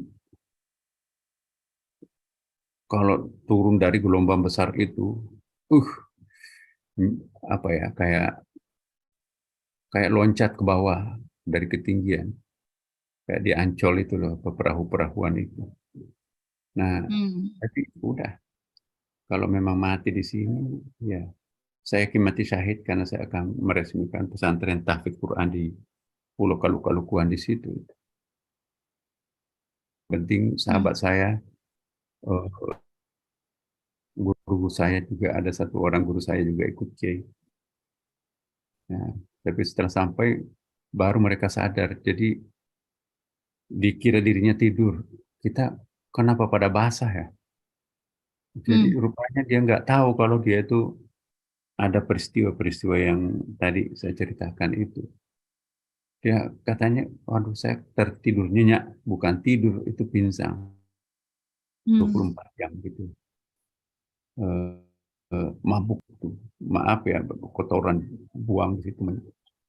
kalau turun dari gelombang besar itu, apa ya, kayak loncat ke bawah dari ketinggian, kayak di Ancol itu loh, perahu-perahuan itu. Nah, tapi udah, kalau memang mati di sini, ya saya yakin mati syahid karena saya akan meresmikan pesantren tahfidz Quran di Pulau Kalukuan di situ. Penting sahabat saya, eh, guru saya juga ada satu orang guru saya juga ikut kiai. Nah, tapi setelah sampai baru mereka sadar. Jadi dikira dirinya tidur. Kita kenapa pada basah ya? Jadi rupanya dia nggak tahu kalau dia itu ada peristiwa-peristiwa yang tadi saya ceritakan itu. Dia katanya, waduh saya tertidur nyenyak, bukan tidur, itu pingsan 24 jam gitu. Mabuk tuh, maaf ya, kotoran buang di situ,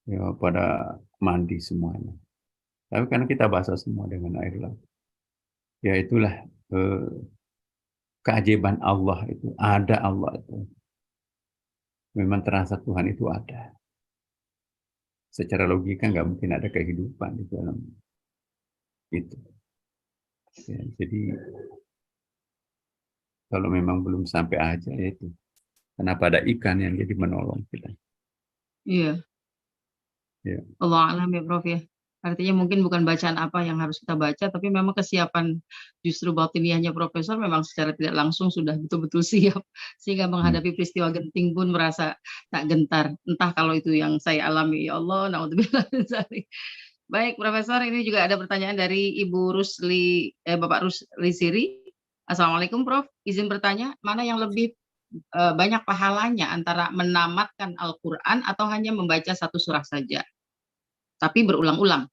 ya, pada mandi semuanya. Tapi karena kita basah semua dengan air laut, ya itulah eh, keajaiban Allah itu, ada Allah itu. Memang terasa Tuhan itu ada. Secara logika nggak mungkin ada kehidupan di dalam itu. Ya, jadi kalau memang belum sampai aja ya itu. Kenapa ada ikan yang jadi menolong kita? Iya, Ya. Allah alam ya Prof ya. Artinya mungkin bukan bacaan apa yang harus kita baca, tapi memang kesiapan justru batiniahnya Profesor memang secara tidak langsung sudah betul-betul siap. Sehingga menghadapi peristiwa genting pun merasa tak gentar. Entah kalau itu yang saya alami, ya Allah, naudzubillah min dzalik. Baik, Profesor, ini juga ada pertanyaan dari Ibu Bapak Rusli Siri. Assalamualaikum, Prof. Izin bertanya, mana yang lebih banyak pahalanya antara menamatkan Al-Quran atau hanya membaca satu surah saja, tapi berulang-ulang?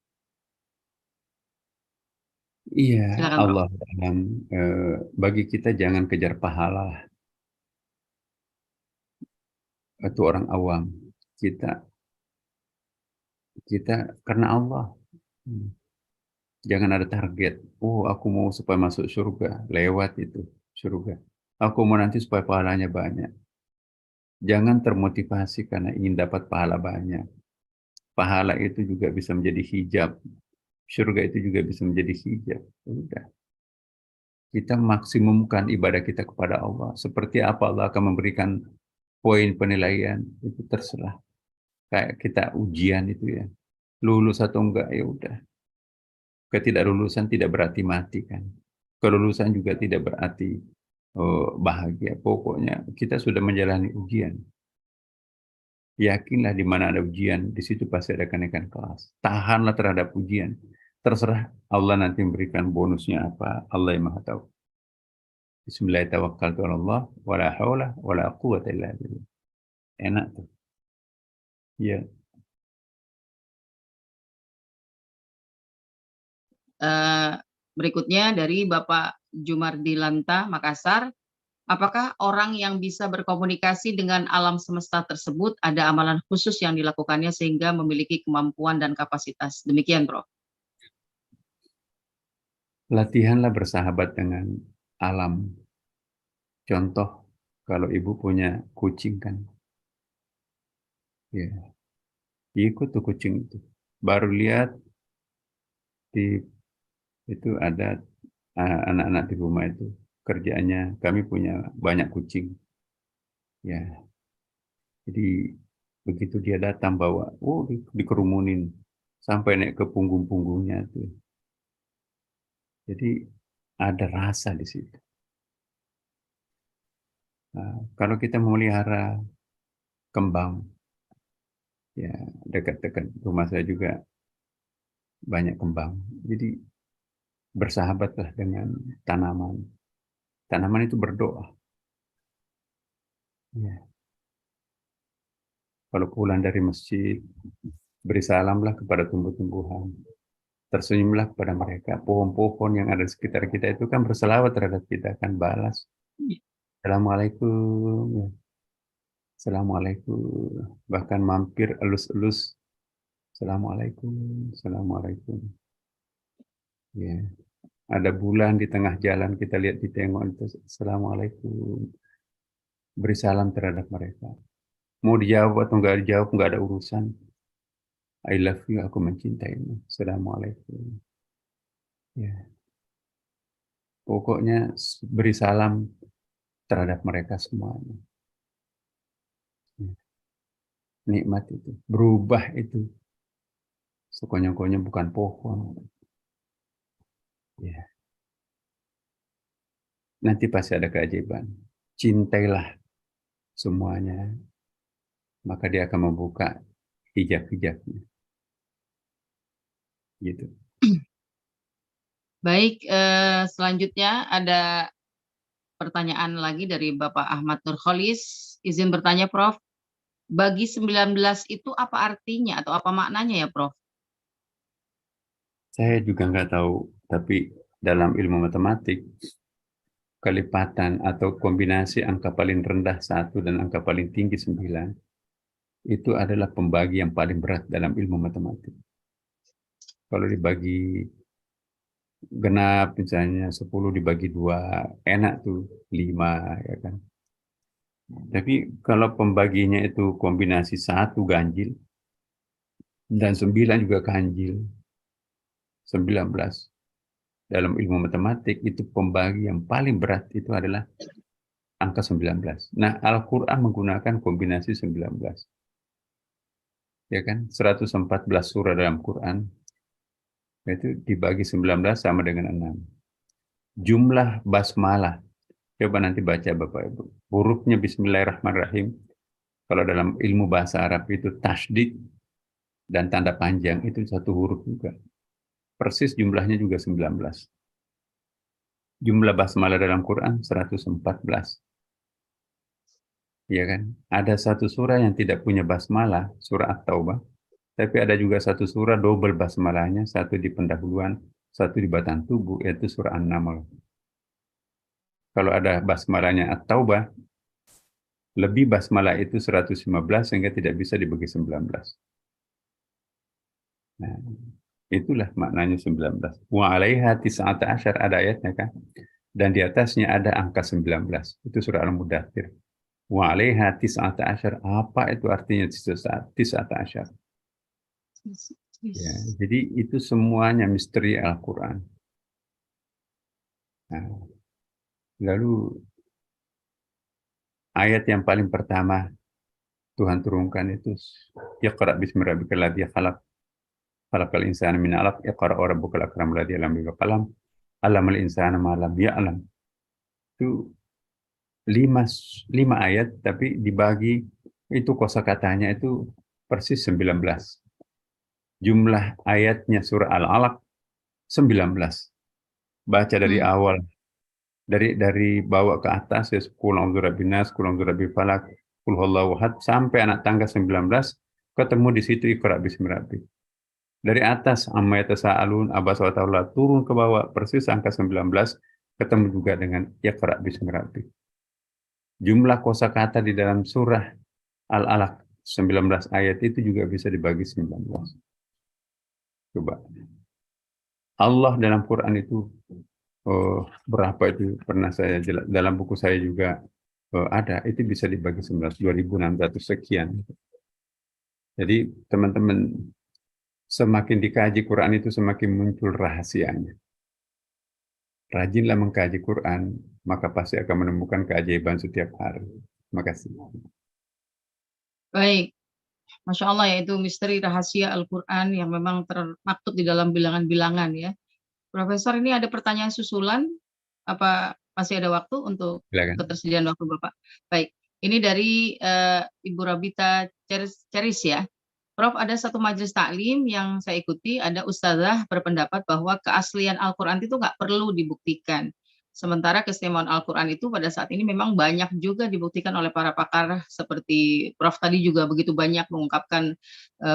Iya, Silakan, Prof. Allah dalam, bagi kita jangan kejar pahala itu orang awam. Kita kita karena Allah. Jangan ada target. Oh, aku mau supaya masuk surga, lewat itu surga. Aku mau nanti supaya pahalanya banyak. Jangan termotivasi karena ingin dapat pahala banyak. Pahala itu juga bisa menjadi hijab. Surga itu juga bisa menjadi hijab. Udah. Kita maksimumkan ibadah kita kepada Allah. Seperti apa Allah akan memberikan poin penilaian, itu terserah. Kayak kita ujian itu ya. Lulus atau enggak, ya udah. Ketidaklulusan tidak berarti mati kan. Kelulusan juga tidak berarti bahagia. Pokoknya kita sudah menjalani ujian. Yakinlah di mana ada ujian, di situ pasti ada kenaikan kelas. Tahanlah terhadap ujian. Terserah Allah nanti memberikan bonusnya apa. Allah yang Maha Tahu. Bismillahirrahmanirrahim. Wala haula wala quwwata illa billah. Enak tuh. Ya. Berikutnya dari Bapak Jumardi Lanta, Makassar. Apakah orang yang bisa berkomunikasi dengan alam semesta tersebut ada amalan khusus yang dilakukannya sehingga memiliki kemampuan dan kapasitas? Demikian, Prof. Latihanlah bersahabat dengan alam. Contoh, kalau ibu punya kucing kan, ya, ikut tuh kucing itu. Baru lihat di itu ada anak-anak di rumah itu kerjaannya kami punya banyak kucing. Ya, jadi begitu dia datang bawa, oh dikerumunin sampai naik ke punggung-punggungnya tuh. Jadi ada rasa di situ. Nah, kalau kita memelihara kembang, ya dekat-dekat rumah saya juga banyak kembang. Jadi bersahabatlah dengan tanaman. Tanaman itu berdoa. Ya. Kalau pulang dari masjid, beri salamlah kepada tumbuh-tumbuhan. Tersenyumlah kepada mereka. Pohon-pohon yang ada di sekitar kita itu kan berselawat terhadap kita, kan balas. Assalamualaikum. Ya. Assalamualaikum. Bahkan mampir elus-elus. Assalamualaikum. Assalamualaikum. Ya. Ada bulan di tengah jalan, kita lihat ditengok, itu assalamualaikum, beri salam terhadap mereka. Mau dijawab atau nggak dijawab nggak ada urusan. I love you, aku mencintaimu. Assalamualaikum. Ya, pokoknya beri salam terhadap mereka semuanya. Ya, nikmat itu, berubah itu. Sekonyong-konyong bukan pohon. Ya, nanti pasti ada keajaiban. Cintailah semuanya, maka dia akan membuka hijab-hijabnya. Gitu. Baik, selanjutnya ada pertanyaan lagi dari Bapak Ahmad Nurkholis. Izin bertanya, Prof. Bagi 19 itu apa artinya atau apa maknanya ya, Prof? Saya juga nggak tahu, tapi dalam ilmu matematik, kelipatan atau kombinasi angka paling rendah 1 dan angka paling tinggi 9, itu adalah pembagi yang paling berat dalam ilmu matematik. Kalau dibagi genap, misalnya 10 dibagi 2, enak tuh, 5, ya kan. Tapi kalau pembaginya itu kombinasi 1 ganjil, dan 9 juga ganjil, 19. Dalam ilmu matematik itu pembagi yang paling berat itu adalah angka 19. Nah, Al-Quran menggunakan kombinasi 19. Ya kan? 114 surah dalam Quran, itu dibagi 19 sama dengan 6. Jumlah basmalah, coba nanti baca Bapak Ibu. Hurufnya Bismillahirrahmanirrahim. Kalau dalam ilmu bahasa Arab itu tasydid dan tanda panjang itu satu huruf juga. Persis jumlahnya juga 19. Jumlah basmalah dalam Quran 114. Ya kan? Ada satu surah yang tidak punya basmalah, surah At-Taubah. Tapi ada juga satu surah double basmalahnya, satu di pendahuluan, satu di batang tubuh, yaitu surah An-Naml. Kalau ada basmalahnya At-Taubah, lebih basmalah itu 115 sehingga tidak bisa dibagi 19. Nah, itulah maknanya 19. Wa 'alaiha tis'ata asyar, ada ayatnya kan? Dan di atasnya ada angka 19. Itu surah Al-Mudaththir. Wa 'alaiha tis'ata asyar. Apa itu artinya tis'ata asyar? Ya, jadi itu semuanya misteri Al-Quran. Nah, lalu ayat yang paling pertama Tuhan turunkan itu Iqra bismi rabbikal ladzi khalaq, khalaqal insana min 'alaq, Iqra wa rabbukal akram ladzi 'allama bil qalam, 'allamal insana ma lam ya'lam. Itu lima ayat tapi dibagi itu kosakatanya itu persis 19. Jumlah ayatnya surah Al-Alaq 19. Baca dari awal, dari bawah ke atas ya, qul a'udzu birabbin nas, qul a'udzu birabbil falaq, qul huwallahu ahad, sampai anak tangga 19 ketemu di situ Iqra bismi rabbik. Dari atas amma yatasaalun, abasa wa tawalla, turun ke bawah persis angka 19 ketemu juga dengan Iqra bismi rabbik. Jumlah kosakata di dalam surah Al-Alaq 19 ayat itu juga bisa dibagi 19. Coba. Allah dalam Quran itu berapa itu pernah saya dalam buku saya juga ada, itu bisa dibagi 19, 2.600 sekian. Jadi teman-teman, semakin dikaji Quran itu semakin muncul rahasianya. Rajinlah mengkaji Quran, maka pasti akan menemukan keajaiban setiap hari. Terima kasih. Baik, Masya Allah ya, itu misteri rahasia Al-Quran yang memang termaktub di dalam bilangan-bilangan ya. Profesor, ini ada pertanyaan susulan, apa masih ada waktu untuk Silakan. ketersediaan waktu Bapak? Baik, ini dari Ibu Rabita Ceris ya. Prof, ada satu majelis taklim yang saya ikuti, ada ustazah berpendapat bahwa keaslian Al-Quran itu nggak perlu dibuktikan. Sementara keistimewaan Al-Quran itu pada saat ini memang banyak juga dibuktikan oleh para pakar, seperti Prof tadi juga begitu banyak mengungkapkan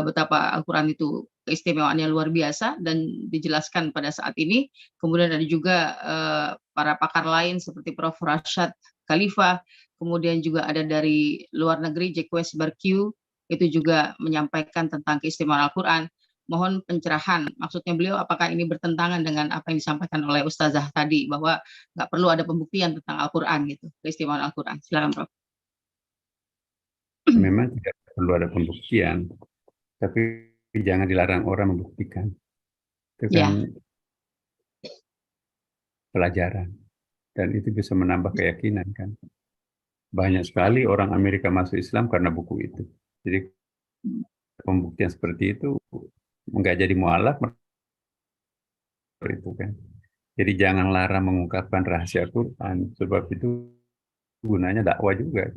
betapa Al-Quran itu keistimewaannya luar biasa dan dijelaskan pada saat ini. Kemudian ada juga para pakar lain seperti Prof Rashad Khalifa, kemudian juga ada dari luar negeri Jacques Barkiu, itu juga menyampaikan tentang keistimewaan Al-Quran. mohon pencerahan. Maksudnya beliau apakah ini bertentangan dengan apa yang disampaikan oleh Ustazah tadi, bahwa nggak perlu ada pembuktian tentang Al-Quran gitu, keistimewaan Al-Quran. Silakan Prof. Memang tidak perlu ada pembuktian, tapi jangan dilarang orang membuktikan. Itu Ya, kan pelajaran, dan itu bisa menambah keyakinan kan. Banyak sekali orang Amerika masuk Islam karena buku itu. Jadi pembuktian seperti itu nggak jadi mualaf itu kan. Jadi jangan larang mengungkapkan rahasia Quran, sebab itu gunanya dakwah juga.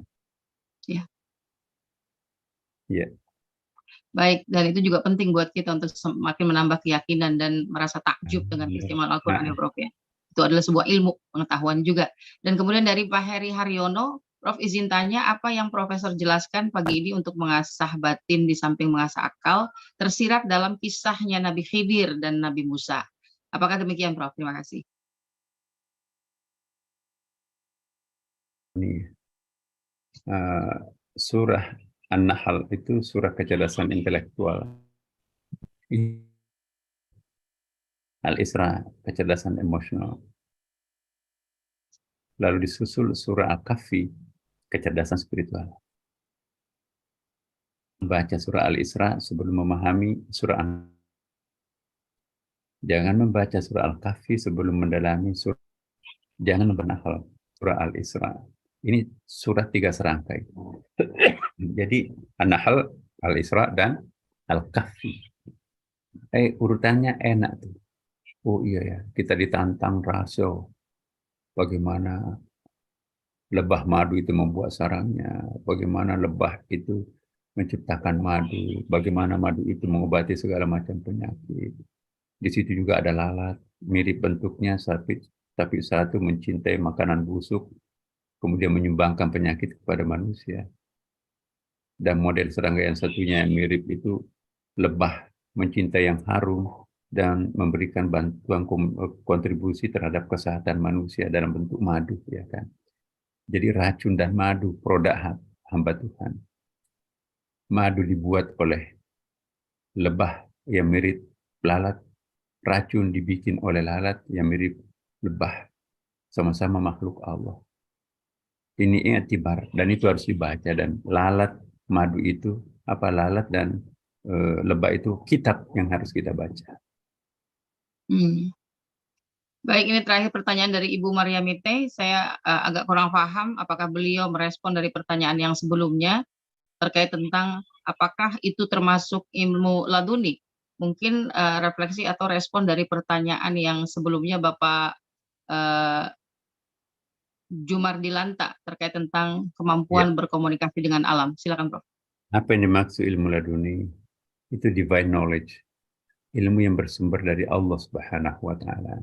ya. Iya. Baik, dan itu juga penting buat kita untuk semakin menambah keyakinan dan merasa takjub dengan keistimewaan Al-Quran ya Nah, Prof ya. Itu adalah sebuah ilmu pengetahuan juga. Dan kemudian dari Pak Heri Haryono, Prof izin tanya apa yang Profesor jelaskan pagi ini untuk mengasah batin di samping mengasah akal tersirat dalam kisahnya Nabi Khidir dan Nabi Musa. Apakah demikian Prof? Terima kasih. ini surah An-Nahl itu surah kecerdasan intelektual. Al-Isra kecerdasan emosional. Lalu disusul surah Al-Kahfi kecerdasan spiritual. Membaca surah Al-Isra sebelum memahami surah An. Jangan membaca surah Al-Kahfi sebelum mendalami surah. Jangan membenahal surah Al-Isra. Ini surah 3 serangkai. Jadi An-Nahl, Al-Isra, dan Al-Kahfi. Urutannya enak tuh. Oh iya ya, kita ditantang rasio. Bagaimana lebah madu itu membuat sarangnya, bagaimana lebah itu menciptakan madu, bagaimana madu itu mengobati segala macam penyakit. Di situ juga ada lalat, mirip bentuknya, tapi satu mencintai makanan busuk, kemudian menyumbangkan penyakit kepada manusia. Dan model serangga yang satunya yang mirip itu lebah mencintai yang harum dan memberikan bantuan kontribusi terhadap kesehatan manusia dalam bentuk madu, ya kan. Jadi racun dan madu produk hamba Tuhan. Madu dibuat oleh lebah yang mirip lalat, racun dibikin oleh lalat yang mirip lebah, sama-sama makhluk Allah. Ini i'tibar, dan itu harus dibaca. Dan lalat, madu itu, lalat dan lebah itu kitab yang harus kita baca. Baik, ini terakhir pertanyaan dari Ibu Mariamite. Saya agak kurang paham apakah beliau merespon dari pertanyaan yang sebelumnya terkait tentang apakah itu termasuk ilmu laduni. Mungkin refleksi atau respon dari pertanyaan yang sebelumnya Bapak Jumardi Lanta terkait tentang Ya. kemampuan berkomunikasi dengan alam. Silakan Prof. Apa yang dimaksud ilmu laduni? Itu divine knowledge, ilmu yang bersumber dari Allah Subhanahu wa Ta'ala.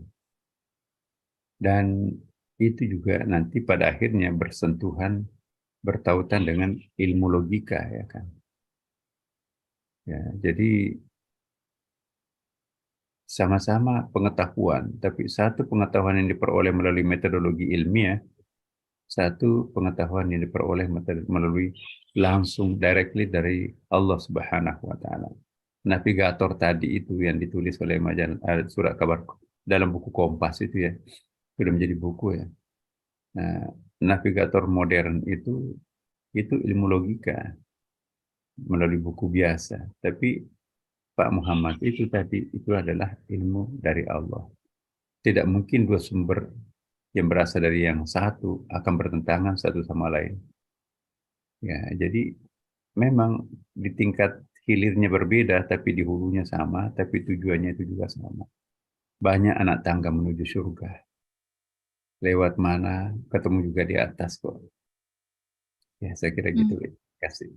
Dan itu juga nanti pada akhirnya bersentuhan, bertautan dengan ilmu logika, ya kan. Ya, jadi sama-sama pengetahuan, tapi satu pengetahuan yang diperoleh melalui metodologi ilmiah, satu pengetahuan yang diperoleh melalui langsung directly dari Allah Subhanahu wa Ta'ala. Navigator tadi itu yang ditulis oleh majalah surat kabar dalam buku Kompas itu ya, sudah menjadi buku ya. Nah, navigator modern itu ilmu logika melalui buku biasa. Tapi Pak Muhammad itu tadi itu adalah ilmu dari Allah. Tidak mungkin dua sumber yang berasal dari yang satu akan bertentangan satu sama lain. Ya, jadi memang di tingkat hilirnya berbeda, tapi di hulunya sama, tapi tujuannya itu juga sama. Banyak anak tangga menuju surga. Lewat mana, ketemu juga di atas kok. Ya, saya kira gitu. Terima kasih.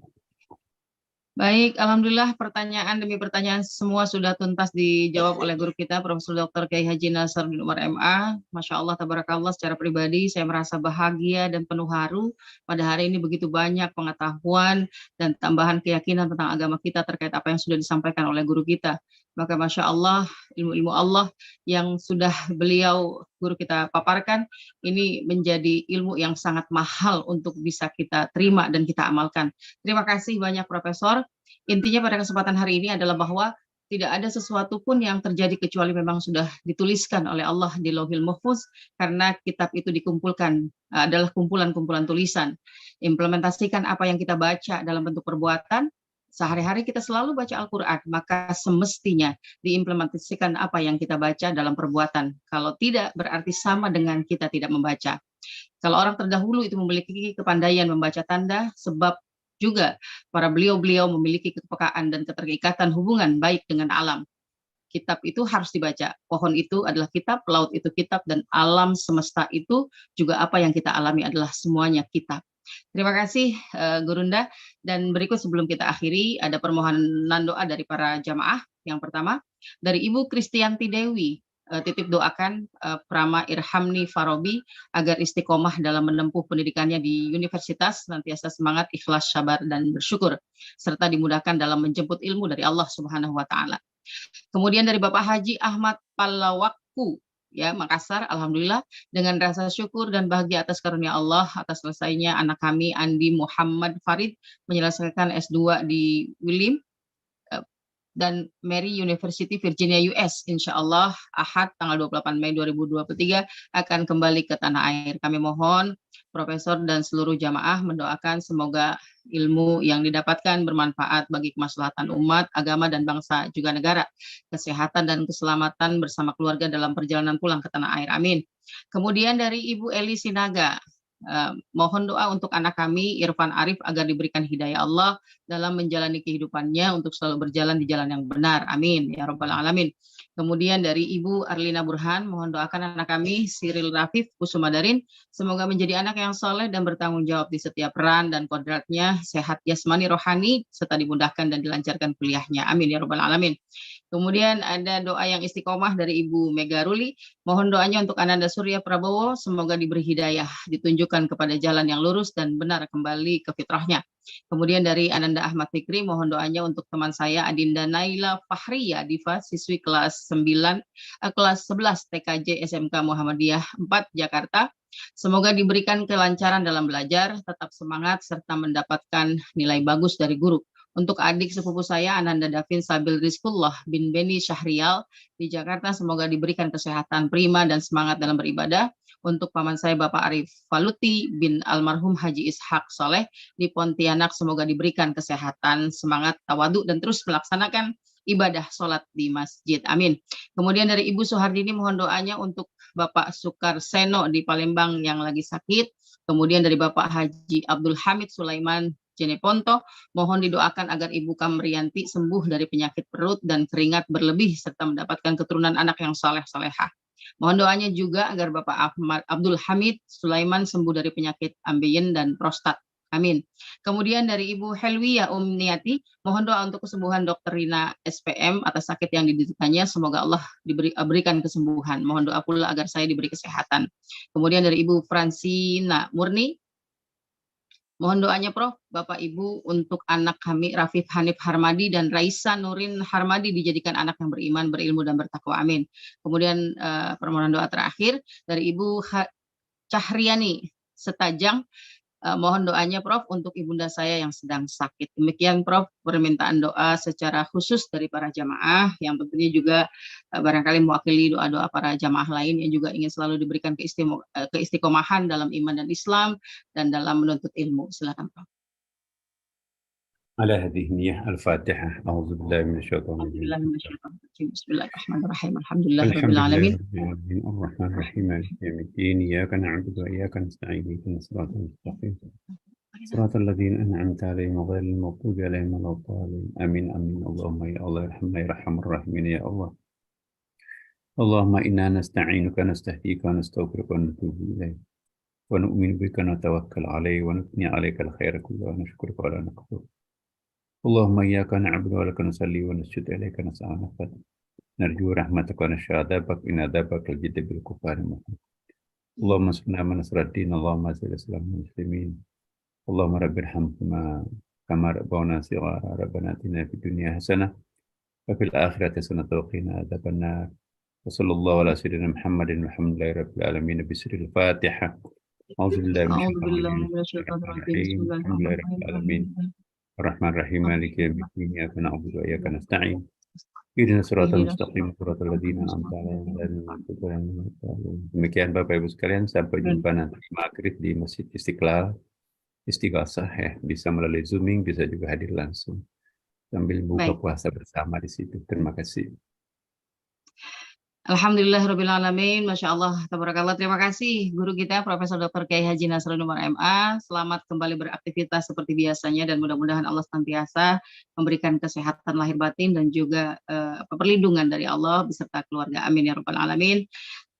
Baik, alhamdulillah pertanyaan demi pertanyaan semua sudah tuntas dijawab oleh guru kita Profesor Dr. Kiai Haji Nasr bin Umar MA. Masya Allah, tabarakallah, secara pribadi saya merasa bahagia dan penuh haru pada hari ini begitu banyak pengetahuan dan tambahan keyakinan tentang agama kita terkait apa yang sudah disampaikan oleh guru kita. Maka Masya Allah, ilmu-ilmu Allah yang sudah beliau guru kita paparkan, ini menjadi ilmu yang sangat mahal untuk bisa kita terima dan kita amalkan. Terima kasih banyak Profesor. Intinya pada kesempatan hari ini adalah bahwa Tidak ada sesuatu pun yang terjadi kecuali memang sudah dituliskan oleh Allah di Lauhil Mahfuz, karena kitab itu dikumpulkan, adalah kumpulan-kumpulan tulisan. Implementasikan apa yang kita baca dalam bentuk perbuatan, sehari-hari kita selalu baca Al-Quran, maka semestinya diimplementasikan apa yang kita baca dalam perbuatan. Kalau tidak, berarti sama dengan kita tidak membaca. Kalau orang terdahulu itu memiliki kepandaian membaca tanda, sebab juga para beliau-beliau memiliki kepekaan dan keterikatan hubungan baik dengan alam. Kitab itu harus dibaca. Pohon itu adalah kitab, laut itu kitab, dan alam semesta itu juga apa yang kita alami adalah semuanya kitab. Terima kasih Gurunda. Dan berikut sebelum kita akhiri, ada permohonan doa dari para jamaah. Yang pertama, dari Ibu Kristianti Dewi, titip doakan Prama Irhamni Farobi agar istiqomah dalam menempuh pendidikannya di universitas, senantiasa semangat, ikhlas, sabar, dan bersyukur, serta dimudahkan dalam menjemput ilmu dari Allah Subhanahu wa Ta'ala. Kemudian dari Bapak Haji Ahmad Palawaku, ya, Makassar, alhamdulillah dengan rasa syukur dan bahagia atas karunia Allah atas selesainya anak kami Andi Muhammad Farid menyelesaikan S2 di William dan Mary University Virginia US, insya Allah Ahad tanggal 28 Mei 2023 akan kembali ke tanah air. Kami mohon Profesor dan seluruh jamaah mendoakan semoga ilmu yang didapatkan bermanfaat bagi kemaslahatan umat, agama, dan bangsa juga negara. Kesehatan dan keselamatan bersama keluarga dalam perjalanan pulang ke tanah air. Amin. Kemudian dari Ibu Eli Sinaga, mohon doa untuk anak kami Irfan Arif agar diberikan hidayah Allah dalam menjalani kehidupannya untuk selalu berjalan di jalan yang benar. Amin ya rabbal alamin. Kemudian dari Ibu Arlina Burhan, mohon doakan anak kami Siril Rafif Kusumadarin semoga menjadi anak yang soleh dan bertanggung jawab di setiap peran dan kodratnya, sehat jasmani rohani serta dimudahkan dan dilancarkan kuliahnya. Amin ya rabbal alamin. Kemudian ada doa yang istiqomah dari Ibu Mega Ruli. Mohon doanya untuk Ananda Surya Prabowo, semoga diberi hidayah, ditunjukkan kepada jalan yang lurus dan benar kembali ke fitrahnya. Kemudian dari Ananda Ahmad Fikri, mohon doanya untuk teman saya Adinda Naila Fahriya Diva, siswi kelas 11 TKJ SMK Muhammadiyah 4 Jakarta. Semoga diberikan kelancaran dalam belajar, tetap semangat, serta mendapatkan nilai bagus dari guru. Untuk adik sepupu saya, Ananda Davin Sabil Rizkullah bin Beni Syahrial di Jakarta, semoga diberikan kesehatan prima dan semangat dalam beribadah. Untuk paman saya, Bapak Arif Faluti bin almarhum Haji Ishak Soleh di Pontianak, semoga diberikan kesehatan, semangat, tawadu, dan terus melaksanakan ibadah sholat di masjid. Amin. Kemudian dari Ibu Suhardini, mohon doanya untuk Bapak Sukar Seno di Palembang yang lagi sakit. Kemudian dari Bapak Haji Abdul Hamid Sulaiman Jeneponto, mohon didoakan agar Ibu Kamrianti sembuh dari penyakit perut dan keringat berlebih serta mendapatkan keturunan anak yang saleh-salehah. Mohon doanya juga agar Bapak Abdul Hamid Sulaiman sembuh dari penyakit ambeien dan prostat. Amin. Kemudian dari Ibu Helwia Umniati, mohon doa untuk kesembuhan Dr. Rina SPM atas sakit yang dideritanya. Semoga Allah berikan kesembuhan. Mohon doa pula agar saya diberi kesehatan. Kemudian dari Ibu Fransina Murni, mohon doanya Prof, Bapak Ibu untuk anak kami Rafif Hanif Harmadi dan Raisa Nurin Harmadi dijadikan anak yang beriman, berilmu, dan bertakwa. Amin. Kemudian permohonan doa terakhir dari Ibu Cahriani Setajang, mohon doanya Prof untuk ibunda saya yang sedang sakit. Demikian Prof permintaan doa secara khusus dari para jamaah yang tentunya juga barangkali mewakili doa-doa para jamaah lain yang juga ingin selalu diberikan keistiqomahan dalam iman dan Islam dan dalam menuntut ilmu. Silakan Prof. على هذه النية الفاتحة. أعوذ بالله من الشيطان الرجيم. بسم الله الرحمن الرحيم. الحمد لله رب الحمد لله العالمين. رب العالمين الرحمن الرحيم مالك يوم الدين إياك نعبد وإياك نستعين اهدنا الصراط المستقيم صراط الذين أنعمت عليهم غير المغضوب عليهم ولا الضالين آمين آمين. اللهم يا الله ارحمنا يا أرحم الراحمين يا الله. اللهم إنا نستعينك نستهديك ونستغفرك ونتوب إليك ونؤمن بك ونتوكل عليك ونثني عليك الخير كله ونشكرك ولا نكفر. اللهم إياك نعبد ولك نصلي ونسجد إليك نسعى نفت نرجو رحمتك ونخشى عذابك إن عذابك الجد بالكفار محيط. اللهم انصرنا من نصر الدين. اللهم اعز الإسلام والمسلمين. اللهم رب ارحمهما كما ربونا صغارا. ربنا آتنا في الدنيا حسنة وفي الآخرة حسنة وقنا عذاب النار. وصلى الله على سيدنا محمد والحمد لله رب العالمين بسر الفاتحة. أعوذ بالله من الشيطان الرجيم. الحمد لله رب العالمين الرحمن الرحيم مالك يوم الدين إياك نعبد وإياك نستعين Ihdinas siratal Ihdinas mustaqim, siratal ladzina an'amta alaihim. Demikian Bapak Ibu sekalian, sampai jumpa nanti maghrib di Masjid Istiqlal Istighosah ya, bisa melalui Zooming, bisa juga hadir langsung sambil buka Baik. puasa bersama di situ. Terima kasih. Alhamdulillahirrabbilalamin. Masya Allah, tabarakallah. Terima kasih guru kita Profesor Dr. Kiai Haji Nasruddin Umar MA. Selamat kembali beraktivitas seperti biasanya dan mudah-mudahan Allah senantiasa memberikan kesehatan lahir batin dan juga perlindungan dari Allah beserta keluarga. Amin ya rabbal alamin.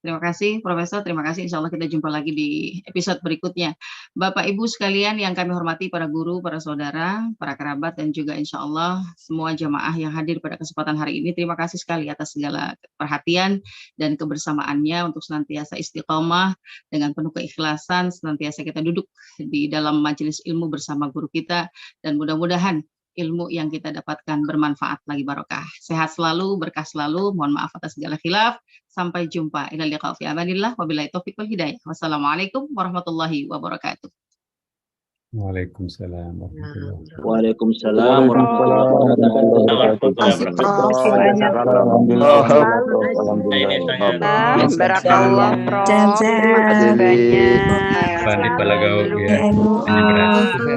Terima kasih Profesor, terima kasih. Insya Allah kita jumpa lagi di episode berikutnya. Bapak Ibu sekalian yang kami hormati, para guru, para saudara, para kerabat, dan juga insya Allah semua jamaah yang hadir pada kesempatan hari ini. Terima kasih sekali atas segala perhatian dan kebersamaannya untuk senantiasa istiqomah dengan penuh keikhlasan, senantiasa kita duduk di dalam majelis ilmu bersama guru kita, dan mudah-mudahan ilmu yang kita dapatkan bermanfaat lagi barokah. Sehat selalu, berkah selalu. Mohon maaf atas segala khilaf. Sampai jumpa. Ila liqa fi amanillah. Wabillahi taufiq wal hidayah. Wassalamualaikum warahmatullahi wabarakatuh. Waalaikumsalam warahmatullahi wabarakatuh. Waalaikumsalam warahmatullahi wabarakatuh. Barakallah, Prof. Terima kasih banyak. Pandai pala gaul ya. Alhamdulillah. Hanya berarti.